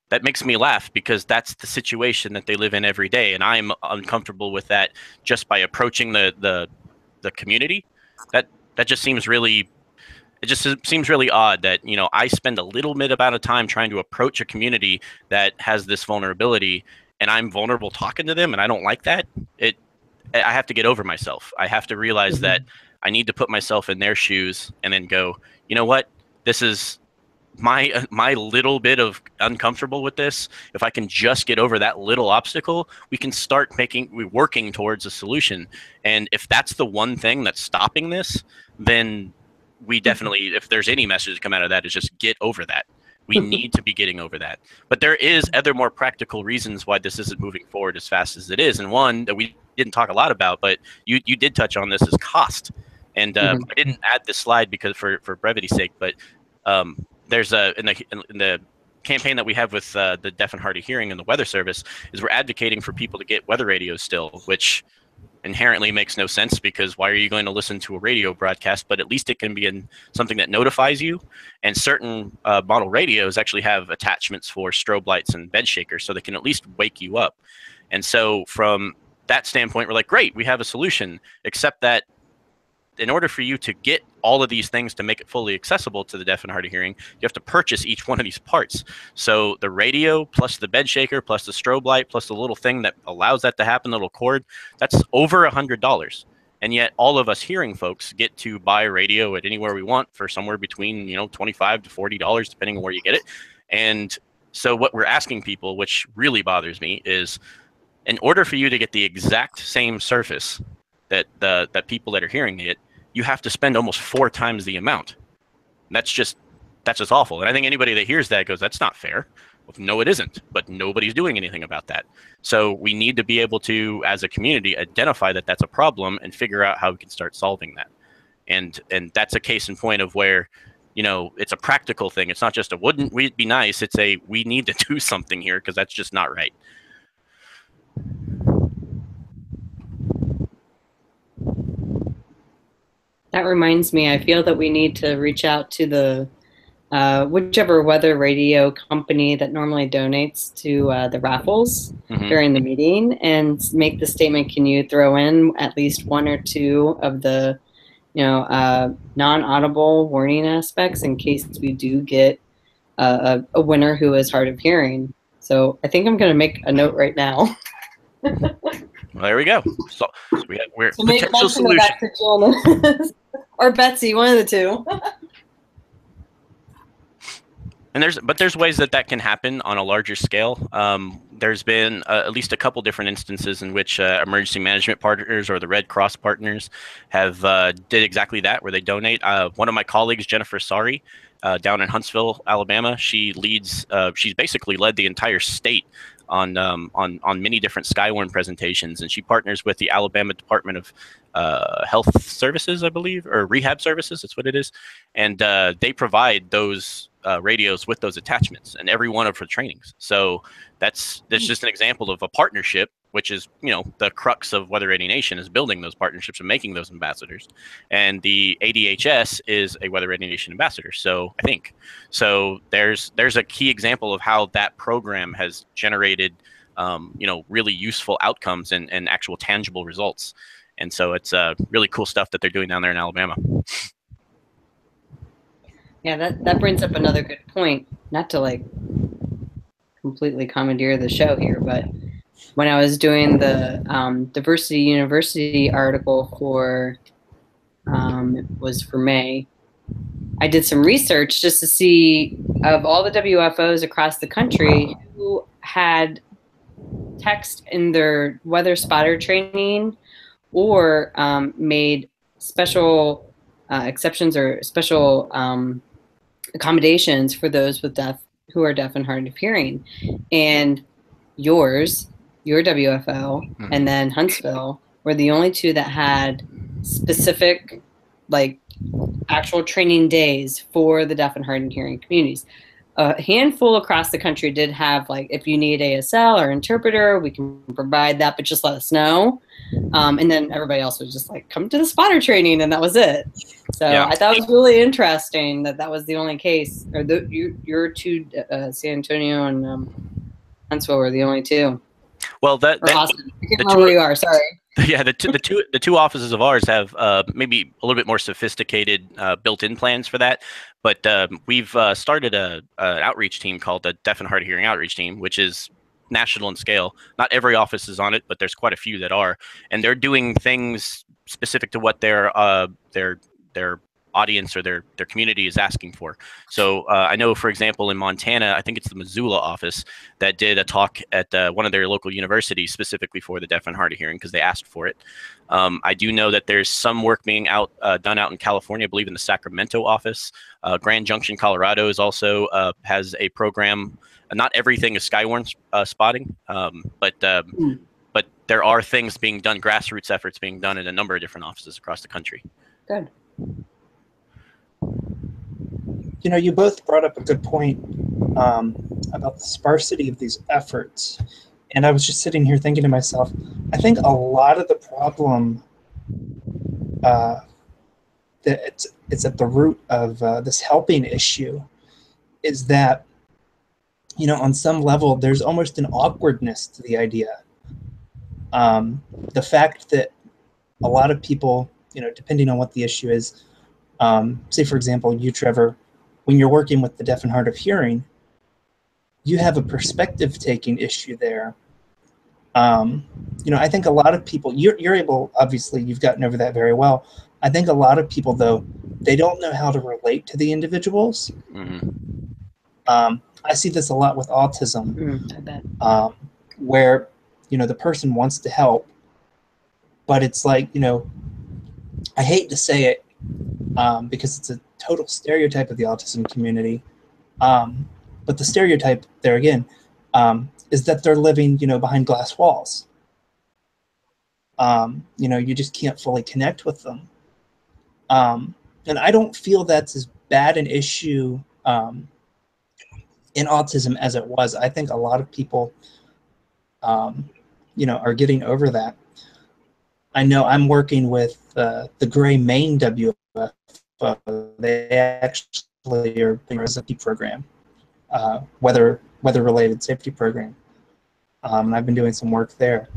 that makes me laugh because that's the situation that they live in every day, and I'm uncomfortable with that just by approaching the community. That just seems really. It just seems really odd that, you know, I spend a little bit amount of time trying to approach a community that has this vulnerability, and I'm vulnerable talking to them, and I don't like that. I have to get over myself. I have to realize that I need to put myself in their shoes and then go, you know what, this is my little bit of uncomfortable with this. If I can just get over that little obstacle, we can start working towards a solution. And if that's the one thing that's stopping this, then we definitely, if there's any message to come out of that, is just get over that. We need to be getting over that. But there is other more practical reasons why this isn't moving forward as fast as it is. And one that we didn't talk a lot about, but you did touch on this, is cost. And I didn't add this slide because for brevity's sake, but there's in the campaign that we have with the Deaf and Hard of Hearing and the Weather Service, is we're advocating for people to get weather radios still, which inherently makes no sense because why are you going to listen to a radio broadcast? But at least it can be in something that notifies you. And certain model radios actually have attachments for strobe lights and bed shakers, so they can at least wake you up. And so from that standpoint, we're like, great, we have a solution, except that in order for you to get all of these things to make it fully accessible to the deaf and hard of hearing, you have to purchase each one of these parts. So the radio plus the bed shaker plus the strobe light plus the little thing that allows that to happen, the little cord, that's over $100. And yet all of us hearing folks get to buy a radio at anywhere we want for somewhere between, you know, $25 to $40, depending on where you get it. And so what we're asking people, which really bothers me, is in order for you to get the exact same surface that people that are hearing it, you have to spend almost 4 times the amount. That's just awful. And I think anybody that hears that goes, that's not fair. Well, no, it isn't, but nobody's doing anything about that. So we need to be able to, as a community, identify that that's a problem and figure out how we can start solving that. And that's a case in point of where, you know, it's a practical thing. It's not just a wouldn't we be nice, it's a we need to do something here because that's just not right. That reminds me, I feel that we need to reach out to the whichever weather radio company that normally donates to the Raffles during the meeting and make the statement, can you throw in at least 1 or 2 of the, you know, non-audible warning aspects in case we do get a winner who is hard of hearing. So I think I'm going to make a note right now. Well, there we go. So we're so make potential solution. Or Betsy, one of the two. And there's ways that can happen on a larger scale. There's been at least a couple different instances in which emergency management partners or the Red Cross partners have did exactly that, where they donate. One of my colleagues, Jennifer Sari, down in Huntsville, Alabama, she's basically led the entire state on many different Skywarn presentations, and she partners with the Alabama Department of Health Services, I believe, or Rehab Services, that's what it is, and they provide those radios with those attachments in every one of her trainings. So that's just an example of a partnership, which is, you know, the crux of Weather Radio Nation, is building those partnerships and making those ambassadors. And the ADHS is a Weather Radio Nation ambassador. So I think there's a key example of how that program has generated you know, really useful outcomes and actual tangible results. And so it's really cool stuff that they're doing down there in Alabama. Yeah, that brings up another good point. Not to like completely commandeer the show here, but when I was doing the Diversity University article for, it was for May, I did some research just to see, of all the WFOs across the country, who had text in their weather spotter training or made special exceptions or special accommodations for those with who are deaf and hard of hearing. And your WFO, and then Huntsville were the only two that had specific, like, actual training days for the deaf and hard of hearing communities. A handful across the country did have, like, if you need ASL or interpreter, we can provide that, but just let us know. And then everybody else was just like, come to the spotter training, and that was it. So yeah. I thought it was really interesting that that was the only case, or your two, San Antonio and Huntsville were the only two. Well, I can't remember where you are. Sorry. Yeah, the two offices of ours have maybe a little bit more sophisticated built-in plans for that, but we've started an outreach team called the Deaf and Hard of Hearing Outreach Team, which is national in scale. Not every office is on it, but there's quite a few that are, and they're doing things specific to what their audience or their community is asking for. So I know, for example, in Montana, I think it's the Missoula office that did a talk at one of their local universities specifically for the deaf and hard of hearing because they asked for it. I do know that there's some work being done out in California, I believe in the Sacramento office. Grand Junction, Colorado is also has a program. Not everything is Skywarn spotting, but there are things being done, grassroots efforts being done in a number of different offices across the country. Good. You know, you both brought up a good point about the sparsity of these efforts. And I was just sitting here thinking to myself, I think a lot of the problem that it's at the root of this helping issue is that, you know, on some level, there's almost an awkwardness to the idea. The fact that a lot of people, you know, depending on what the issue is, say, for example, you, Trevor, when you're working with the deaf and hard of hearing, you have a perspective-taking issue there. You know, I think a lot of people, you're able, obviously, you've gotten over that very well. I think a lot of people, though, they don't know how to relate to the individuals. Mm-hmm. I see this a lot with autism, I bet. where, you know, the person wants to help, but it's like, you know, I hate to say it because it's a total stereotype of the autism community. But the stereotype there again is that they're living, you know, behind glass walls. You know, you just can't fully connect with them. And I don't feel that's as bad an issue in autism as it was. I think a lot of people, you know, are getting over that. I know I'm working with the Gray Maine WFO. They actually are doing a safety program, weather-related safety program. And I've been doing some work there.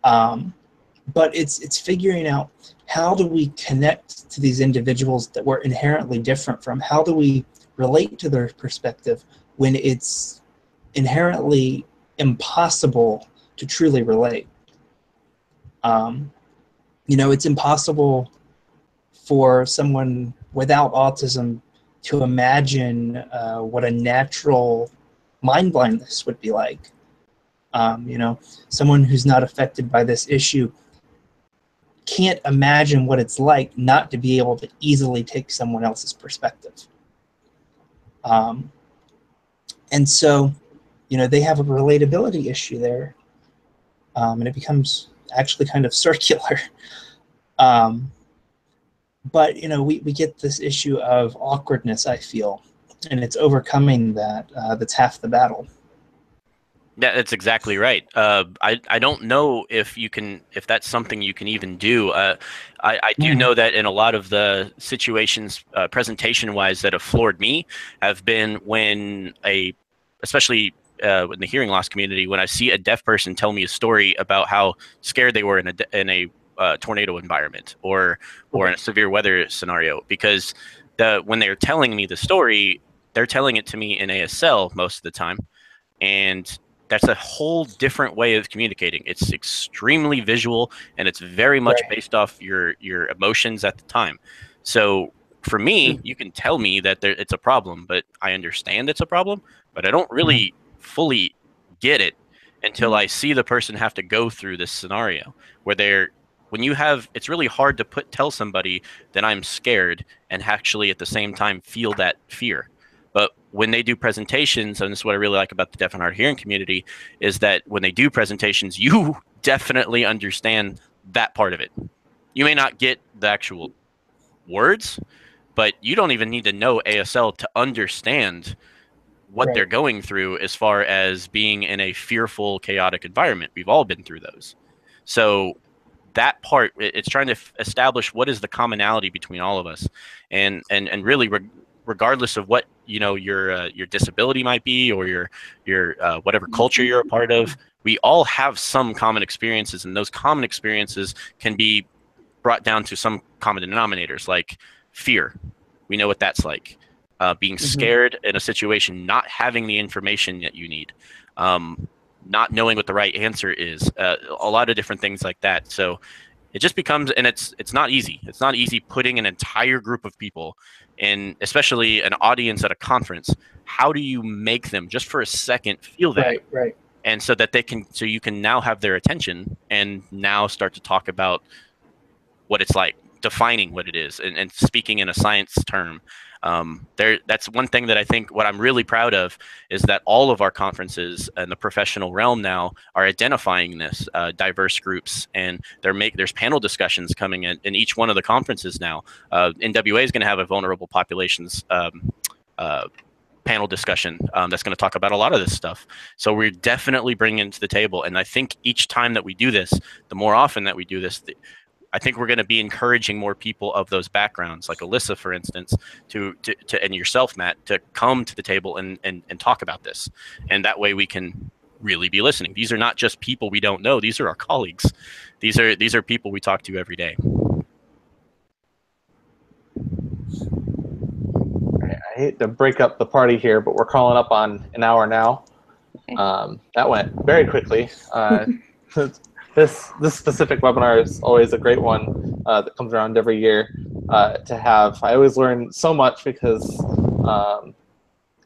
But it's figuring out, how do we connect to these individuals that we're inherently different from? How do we relate to their perspective when it's inherently impossible to truly relate? You know, it's impossible for someone without autism to imagine what a natural mind blindness would be like. You know, someone who's not affected by this issue can't imagine what it's like not to be able to easily take someone else's perspective. And so, you know, they have a relatability issue there, and it becomes actually kind of circular. But, you know, we get this issue of awkwardness, I feel, and it's overcoming that. That's half the battle. Yeah, that's exactly right. I don't know if that's something you can even do. I do know that in a lot of the situations, presentation-wise, that have floored me, have been when especially in the hearing loss community, when I see a deaf person tell me a story about how scared they were in a tornado environment or in a severe weather scenario, because when they're telling me the story, they're telling it to me in ASL most of the time, and that's a whole different way of communicating. It's extremely visual, and it's very much based off your emotions at the time. So for me, you can tell me that it's a problem, but I understand it's a problem, but I don't really fully get it until I see the person have to go through this scenario where it's really hard to tell somebody that I'm scared and actually at the same time feel that fear. But when they do presentations, and this is what I really like about the deaf and hard of hearing community, is that when they do presentations, you definitely understand that part of it. You may not get the actual words, but you don't even need to know ASL to understand what they're going through as far as being in a fearful, chaotic environment. We've all been through those. So that part, it's trying to establish what is the commonality between all of us, and really regardless of what your disability might be, or your whatever culture you're a part of, we all have some common experiences, and those common experiences can be brought down to some common denominators, like fear. We know what that's like. Being scared in a situation, not having the information that you need, not knowing what the right answer is, a lot of different things like that. So it just becomes, and it's not easy. It's not easy putting an entire group of people in, especially an audience at a conference. How do you make them just for a second feel that? Right. And so that you can now have their attention and now start to talk about what it's like, defining what it is, and speaking in a science term. That's one thing that I think what I'm really proud of is that all of our conferences in the professional realm now are identifying this diverse groups, and there's panel discussions coming in each one of the conferences now. NWA is going to have a vulnerable populations panel discussion that's going to talk about a lot of this stuff. So we're definitely bringing it to the table, and I think each time that we do this, the more often that we do this, I think we're going to be encouraging more people of those backgrounds, like Alyssa, for instance, to and yourself, Matt, to come to the table and talk about this. And that way we can really be listening. These are not just people we don't know. These are our colleagues. These are people we talk to every day. I hate to break up the party here, but we're calling up on an hour now. That went very quickly. This specific webinar is always a great one that comes around every year to have. I always learn so much because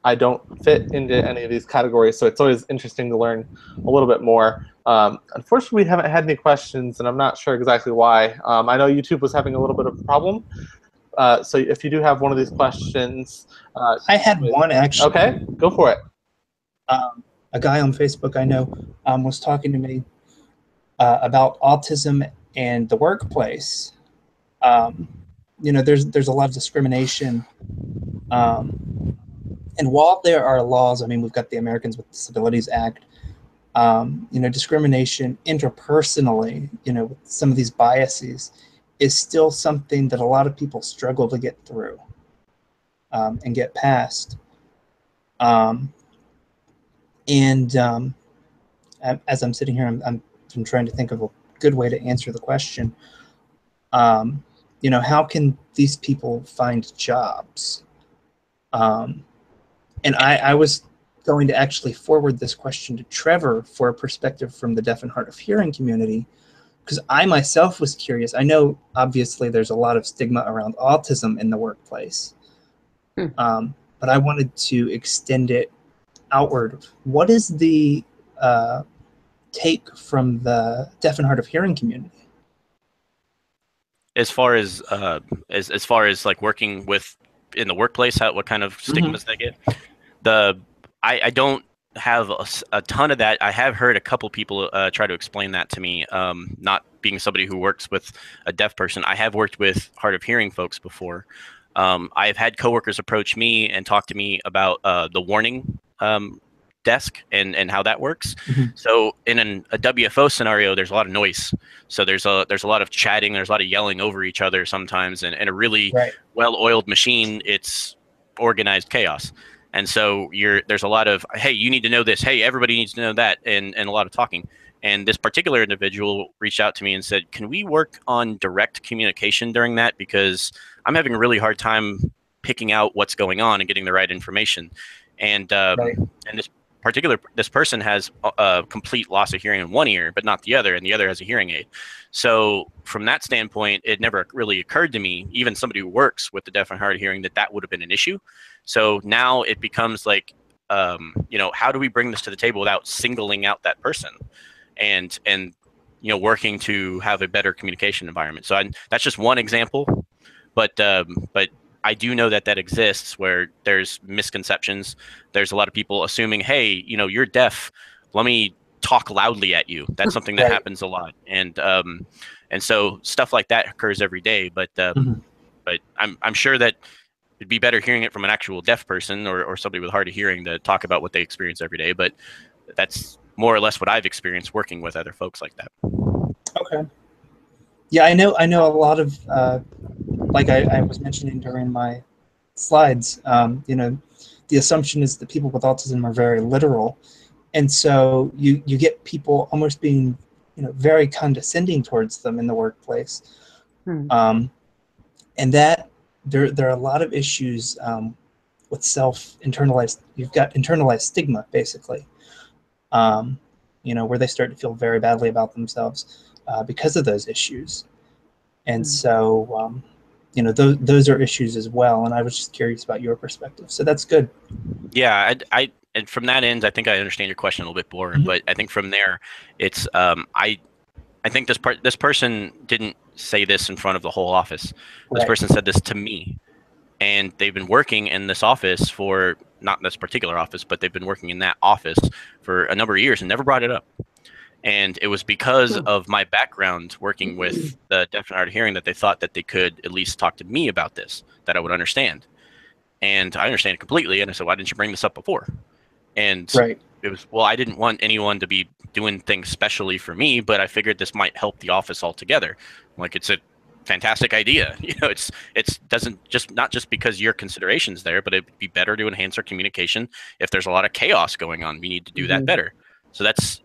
I don't fit into any of these categories, so it's always interesting to learn a little bit more. Unfortunately, we haven't had any questions, and I'm not sure exactly why. I know YouTube was having a little bit of a problem, so if you do have one of these questions. I had one, actually. Okay, go for it. A guy on Facebook I know was talking to me about autism and the workplace. There's a lot of discrimination. And while there are laws, I mean, we've got the Americans with Disabilities Act, discrimination interpersonally, with some of these biases is still something that a lot of people struggle to get through and get past. As I'm sitting here, I'm trying to think of a good way to answer the question. How can these people find jobs? And I was going to actually forward this question to Trevor for a perspective from the deaf and hard of hearing community, because I myself was curious. I know obviously there's a lot of stigma around autism in the workplace, but I wanted to extend it outward. What is the take from the deaf and hard of hearing community? As far as like working with in the workplace, what kind of stigmas they get? I don't have a ton of that. I have heard a couple people try to explain that to me. Not being somebody who works with a deaf person, I have worked with hard of hearing folks before. I've had coworkers approach me and talk to me about the warning desk and how that works. So in a WFO scenario, there's a lot of noise. So there's a lot of chatting, there's a lot of yelling over each other sometimes, and a really well-oiled machine, it's organized chaos. And so there's a lot of, hey, you need to know this, hey, everybody needs to know that, and a lot of talking. And this particular individual reached out to me and said, can we work on direct communication during that? Because I'm having a really hard time picking out what's going on and getting the right information. And this this person has a complete loss of hearing in one ear, but not the other, and the other has a hearing aid. So from that standpoint, it never really occurred to me, even somebody who works with the deaf and hard of hearing, that would have been an issue. So now it becomes like, how do we bring this to the table without singling out that person, and working to have a better communication environment. So that's just one example, but I do know that exists, where there's misconceptions. There's a lot of people assuming, hey, you're deaf, let me talk loudly at you. That's something that happens a lot, and so stuff like that occurs every day. But I'm sure that it'd be better hearing it from an actual deaf person or somebody with hard of hearing to talk about what they experience every day. But that's more or less what I've experienced working with other folks like that. Okay. Yeah, I know a lot of, like I was mentioning during my slides, the assumption is that people with autism are very literal. And so you get people almost being, very condescending towards them in the workplace. And that there are a lot of issues with internalized, you've got internalized stigma, basically, where they start to feel very badly about themselves because of those issues. And so, those are issues as well. And I was just curious about your perspective. So that's good. Yeah, and from that end, I think I understand your question a little bit more. But I think from there, it's I think this person didn't say this in front of the whole office. This person said this to me, and they've been working in this office for, not this particular office, but they've been working in that office for a number of years and never brought it up. And it was because of my background working with the deaf and hard of hearing that they thought that they could at least talk to me about this, that I would understand. And I understand it completely. And I said, why didn't you bring this up before? And it was, well, I didn't want anyone to be doing things specially for me, but I figured this might help the office altogether. Like, it's a fantastic idea. It's doesn't just, not just because your consideration's there, but it'd be better to enhance our communication. If there's a lot of chaos going on, we need to do that better. So that's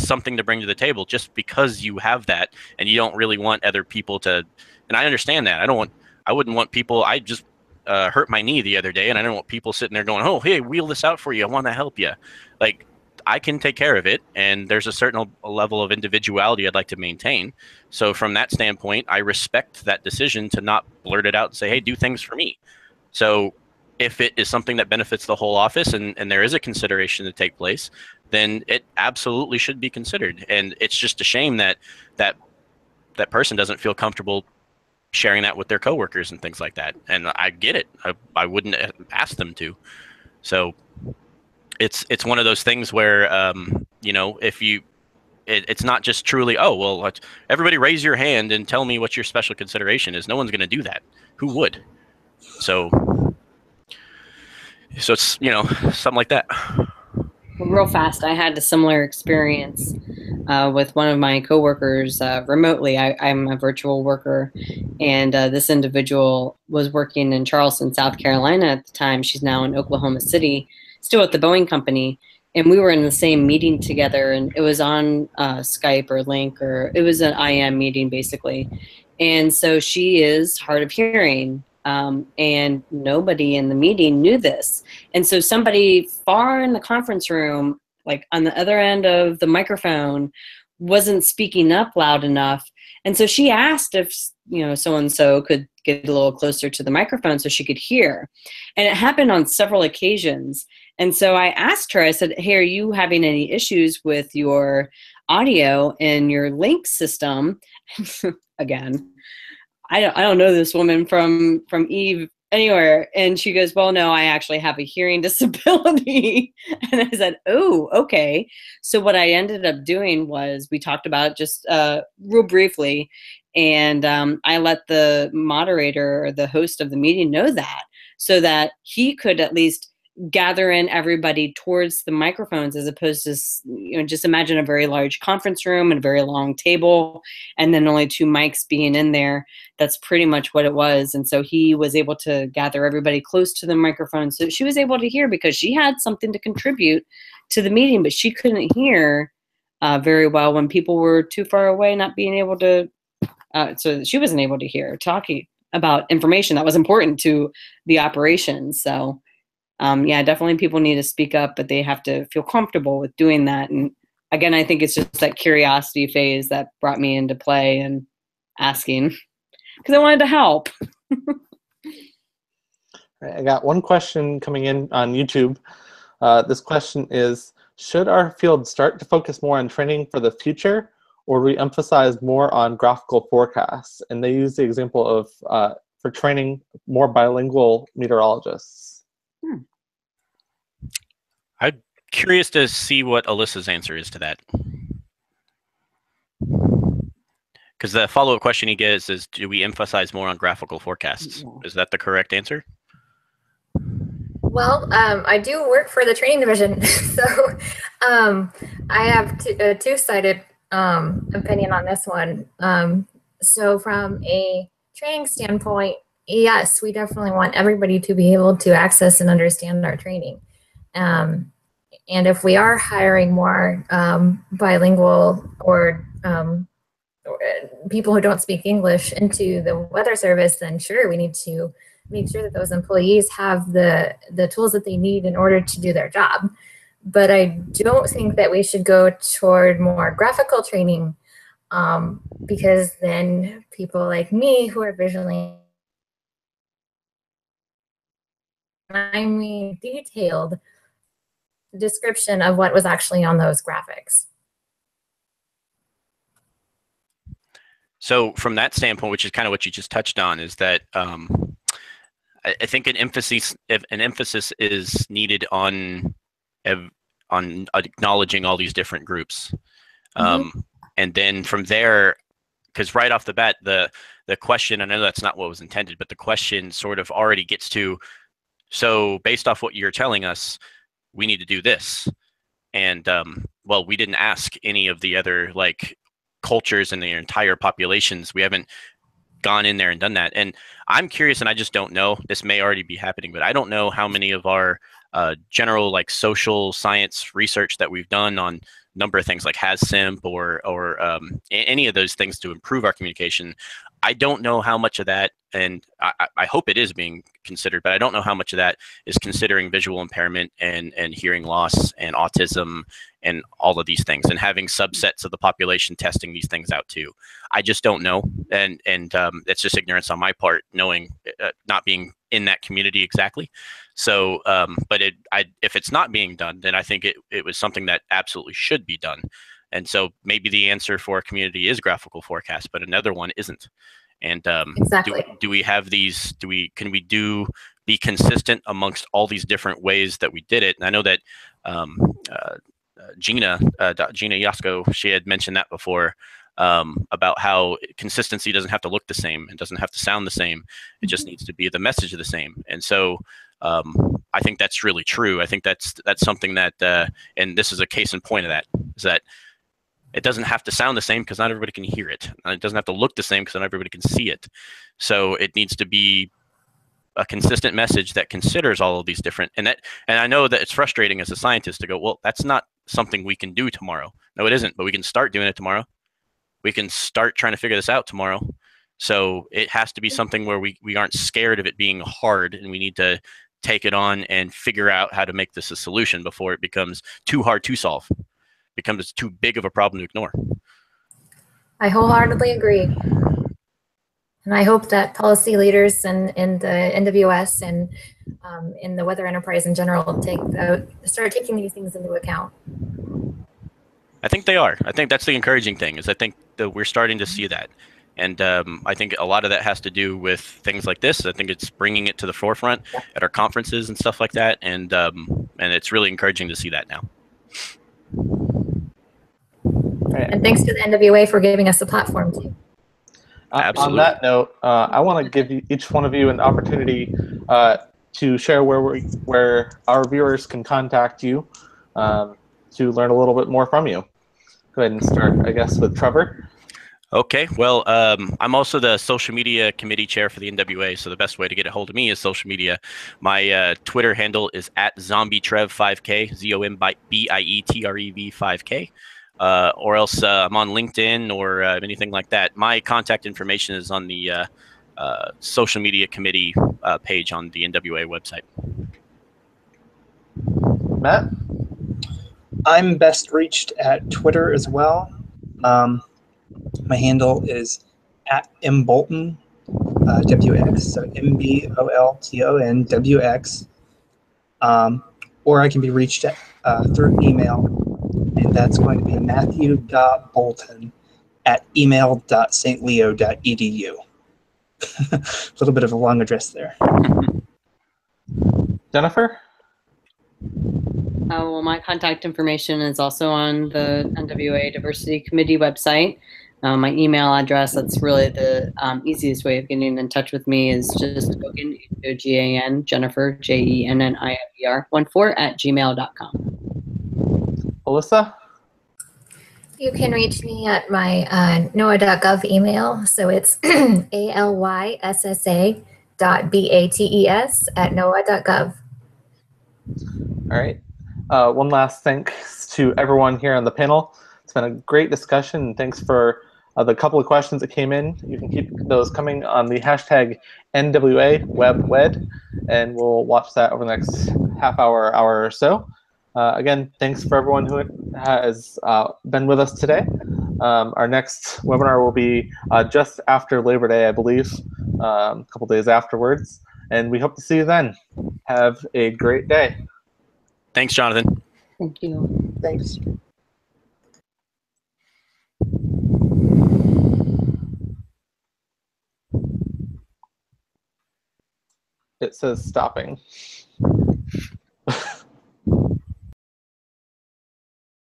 something to bring to the table, just because you have that and you don't really want other people to, and I understand that. I wouldn't want people, I just hurt my knee the other day, and I don't want people sitting there going, oh, hey, wheel this out for you, I want to help you. Like, I can take care of it, and there's a certain level of individuality I'd like to maintain. So from that standpoint, I respect that decision to not blurt it out and say, hey, do things for me. So if it is something that benefits the whole office and there is a consideration to take place, then it absolutely should be considered. And it's just a shame that person doesn't feel comfortable sharing that with their coworkers and things like that. And I get it. I wouldn't ask them to. So it's one of those things where, if it's not just truly, oh, well, everybody raise your hand and tell me what your special consideration is. No one's going to do that. Who would? So it's, something like that. Real fast, I had a similar experience with one of my coworkers remotely. I'm a virtual worker, and this individual was working in Charleston, South Carolina at the time. She's now in Oklahoma City, still at the Boeing company, and we were in the same meeting together, and it was on Skype or Link, or it was an IM meeting basically. And so she is hard of hearing. And nobody in the meeting knew this. And so somebody far in the conference room, like on the other end of the microphone, wasn't speaking up loud enough. And so she asked if, so-and-so could get a little closer to the microphone so she could hear. And it happened on several occasions. And so I asked her, I said, hey, are you having any issues with your audio and your link system? Again, I don't know this woman from Eve anywhere. And she goes, well, no, I actually have a hearing disability. And I said, oh, okay. So what I ended up doing was we talked about it just real briefly. And I let the moderator or the host of the meeting know that, so that he could at least gather in everybody towards the microphones, as opposed to, just imagine a very large conference room and a very long table and then only 2 mics being in there. That's pretty much what it was. And so he was able to gather everybody close to the microphone, so she was able to hear, because she had something to contribute to the meeting, but she couldn't hear very well when people were too far away, not being able to, so she wasn't able to hear talking about information that was important to the operation. So yeah, definitely people need to speak up, but they have to feel comfortable with doing that. And again, I think it's just that curiosity phase that brought me into play and asking because I wanted to help. I got one question coming in on YouTube. This question is, should our field start to focus more on training for the future, or we emphasize more on graphical forecasts? And they use the example of for training more bilingual meteorologists. I'm curious to see what Alyssa's answer is to that. Because the follow-up question he gets is, do we emphasize more on graphical forecasts? Is that the correct answer? Well, I do work for the training division, so I have a two-sided opinion on this one. So from a training standpoint, yes, we definitely want everybody to be able to access and understand our training. And if we are hiring more bilingual or people who don't speak English into the weather service, then sure, we need to make sure that those employees have the tools that they need in order to do their job. But I don't think that we should go toward more graphical training because then people like me who are visually, I mean, detailed description of what was actually on those graphics. So from that standpoint, which is kind of what you just touched on, is that I think an emphasis is needed on acknowledging all these different groups, and then from there, because right off the bat, the question, I know that's not what was intended, but the question sort of already gets to, so based off what you're telling us, we need to do this, and well, we didn't ask any of the other like cultures and the entire populations. We haven't gone in there and done that. And I'm curious, and I just don't know, this may already be happening, but I don't know how many of our general like social science research that we've done on number of things like HasSimp or any of those things to improve our communication. I don't know how much of that, and I hope it is being considered, but I don't know how much of that is considering visual impairment and hearing loss and autism and all of these things, and having subsets of the population testing these things out too. I just don't know, and it's just ignorance on my part, knowing not being in that community exactly. So, but if it's not being done, then I think it was something that absolutely should be done. And so maybe the answer for a community is graphical forecast, but another one isn't. And exactly. do we have these? Can we be consistent amongst all these different ways that we did it? And I know that Gina Yasko, she had mentioned that before, about how consistency doesn't have to look the same and doesn't have to sound the same. It just needs to be the message the same. And so I think that's really true. I think that's something that, and this is a case in point of that, is that it doesn't have to sound the same because not everybody can hear it. And it doesn't have to look the same because not everybody can see it. So it needs to be a consistent message that considers all of these different, and I know that it's frustrating as a scientist to go, well, that's not something we can do tomorrow. No, it isn't, but we can start doing it tomorrow. We can start trying to figure this out tomorrow. So it has to be something where we aren't scared of it being hard, and we need to take it on and figure out how to make this a solution before it becomes too hard to solve, becomes too big of a problem to ignore. I wholeheartedly agree. And I hope that policy leaders in the NWS and in the weather enterprise in general start taking these things into account. I think they are. I think that's the encouraging thing, is I think that we're starting to see that. And I think a lot of that has to do with things like this. I think it's bringing it to the forefront at our conferences and stuff like that. And it's really encouraging to see that now. And thanks to the NWA for giving us a platform too. Absolutely. On that note, I want to give each one of you an opportunity to share where our viewers can contact you to learn a little bit more from you. Go ahead and start, I guess, with Trevor. Okay, well, I'm also the social media committee chair for the NWA, so the best way to get a hold of me is social media. My Twitter handle is @ZombieTrev5K, ZOMBIETREV 5K. Or else I'm on LinkedIn or anything like that. My contact information is on the social media committee page on the NWA website. Matt? I'm best reached at Twitter as well. My handle is at mbolton, WX, so MBOLTON WX. Or I can be reached at, through email, and that's going to be matthew.bolton@email.stleo.edu. A little bit of a long address there. Jennifer? Well, my contact information is also on the NWA Diversity Committee website. My email address, that's really the easiest way of getting in touch with me, is just Gogan, G-A-N, Jennifer, Jennifir, 14 @gmail.com. Alyssa? You can reach me at my NOAA.gov email. So it's alyssa.bates@noaa.gov. All right. One last thanks to everyone here on the panel. It's been a great discussion, and thanks for the couple of questions that came in. You can keep those coming on the hashtag NWAWebWed, and we'll watch that over the next half hour or so. Again, thanks for everyone who has been with us today. Our next webinar will be just after Labor Day, I believe, a couple days afterwards, and we hope to see you then. Have a great day. Thanks, Jonathan. Thank you. Thanks. It says stopping.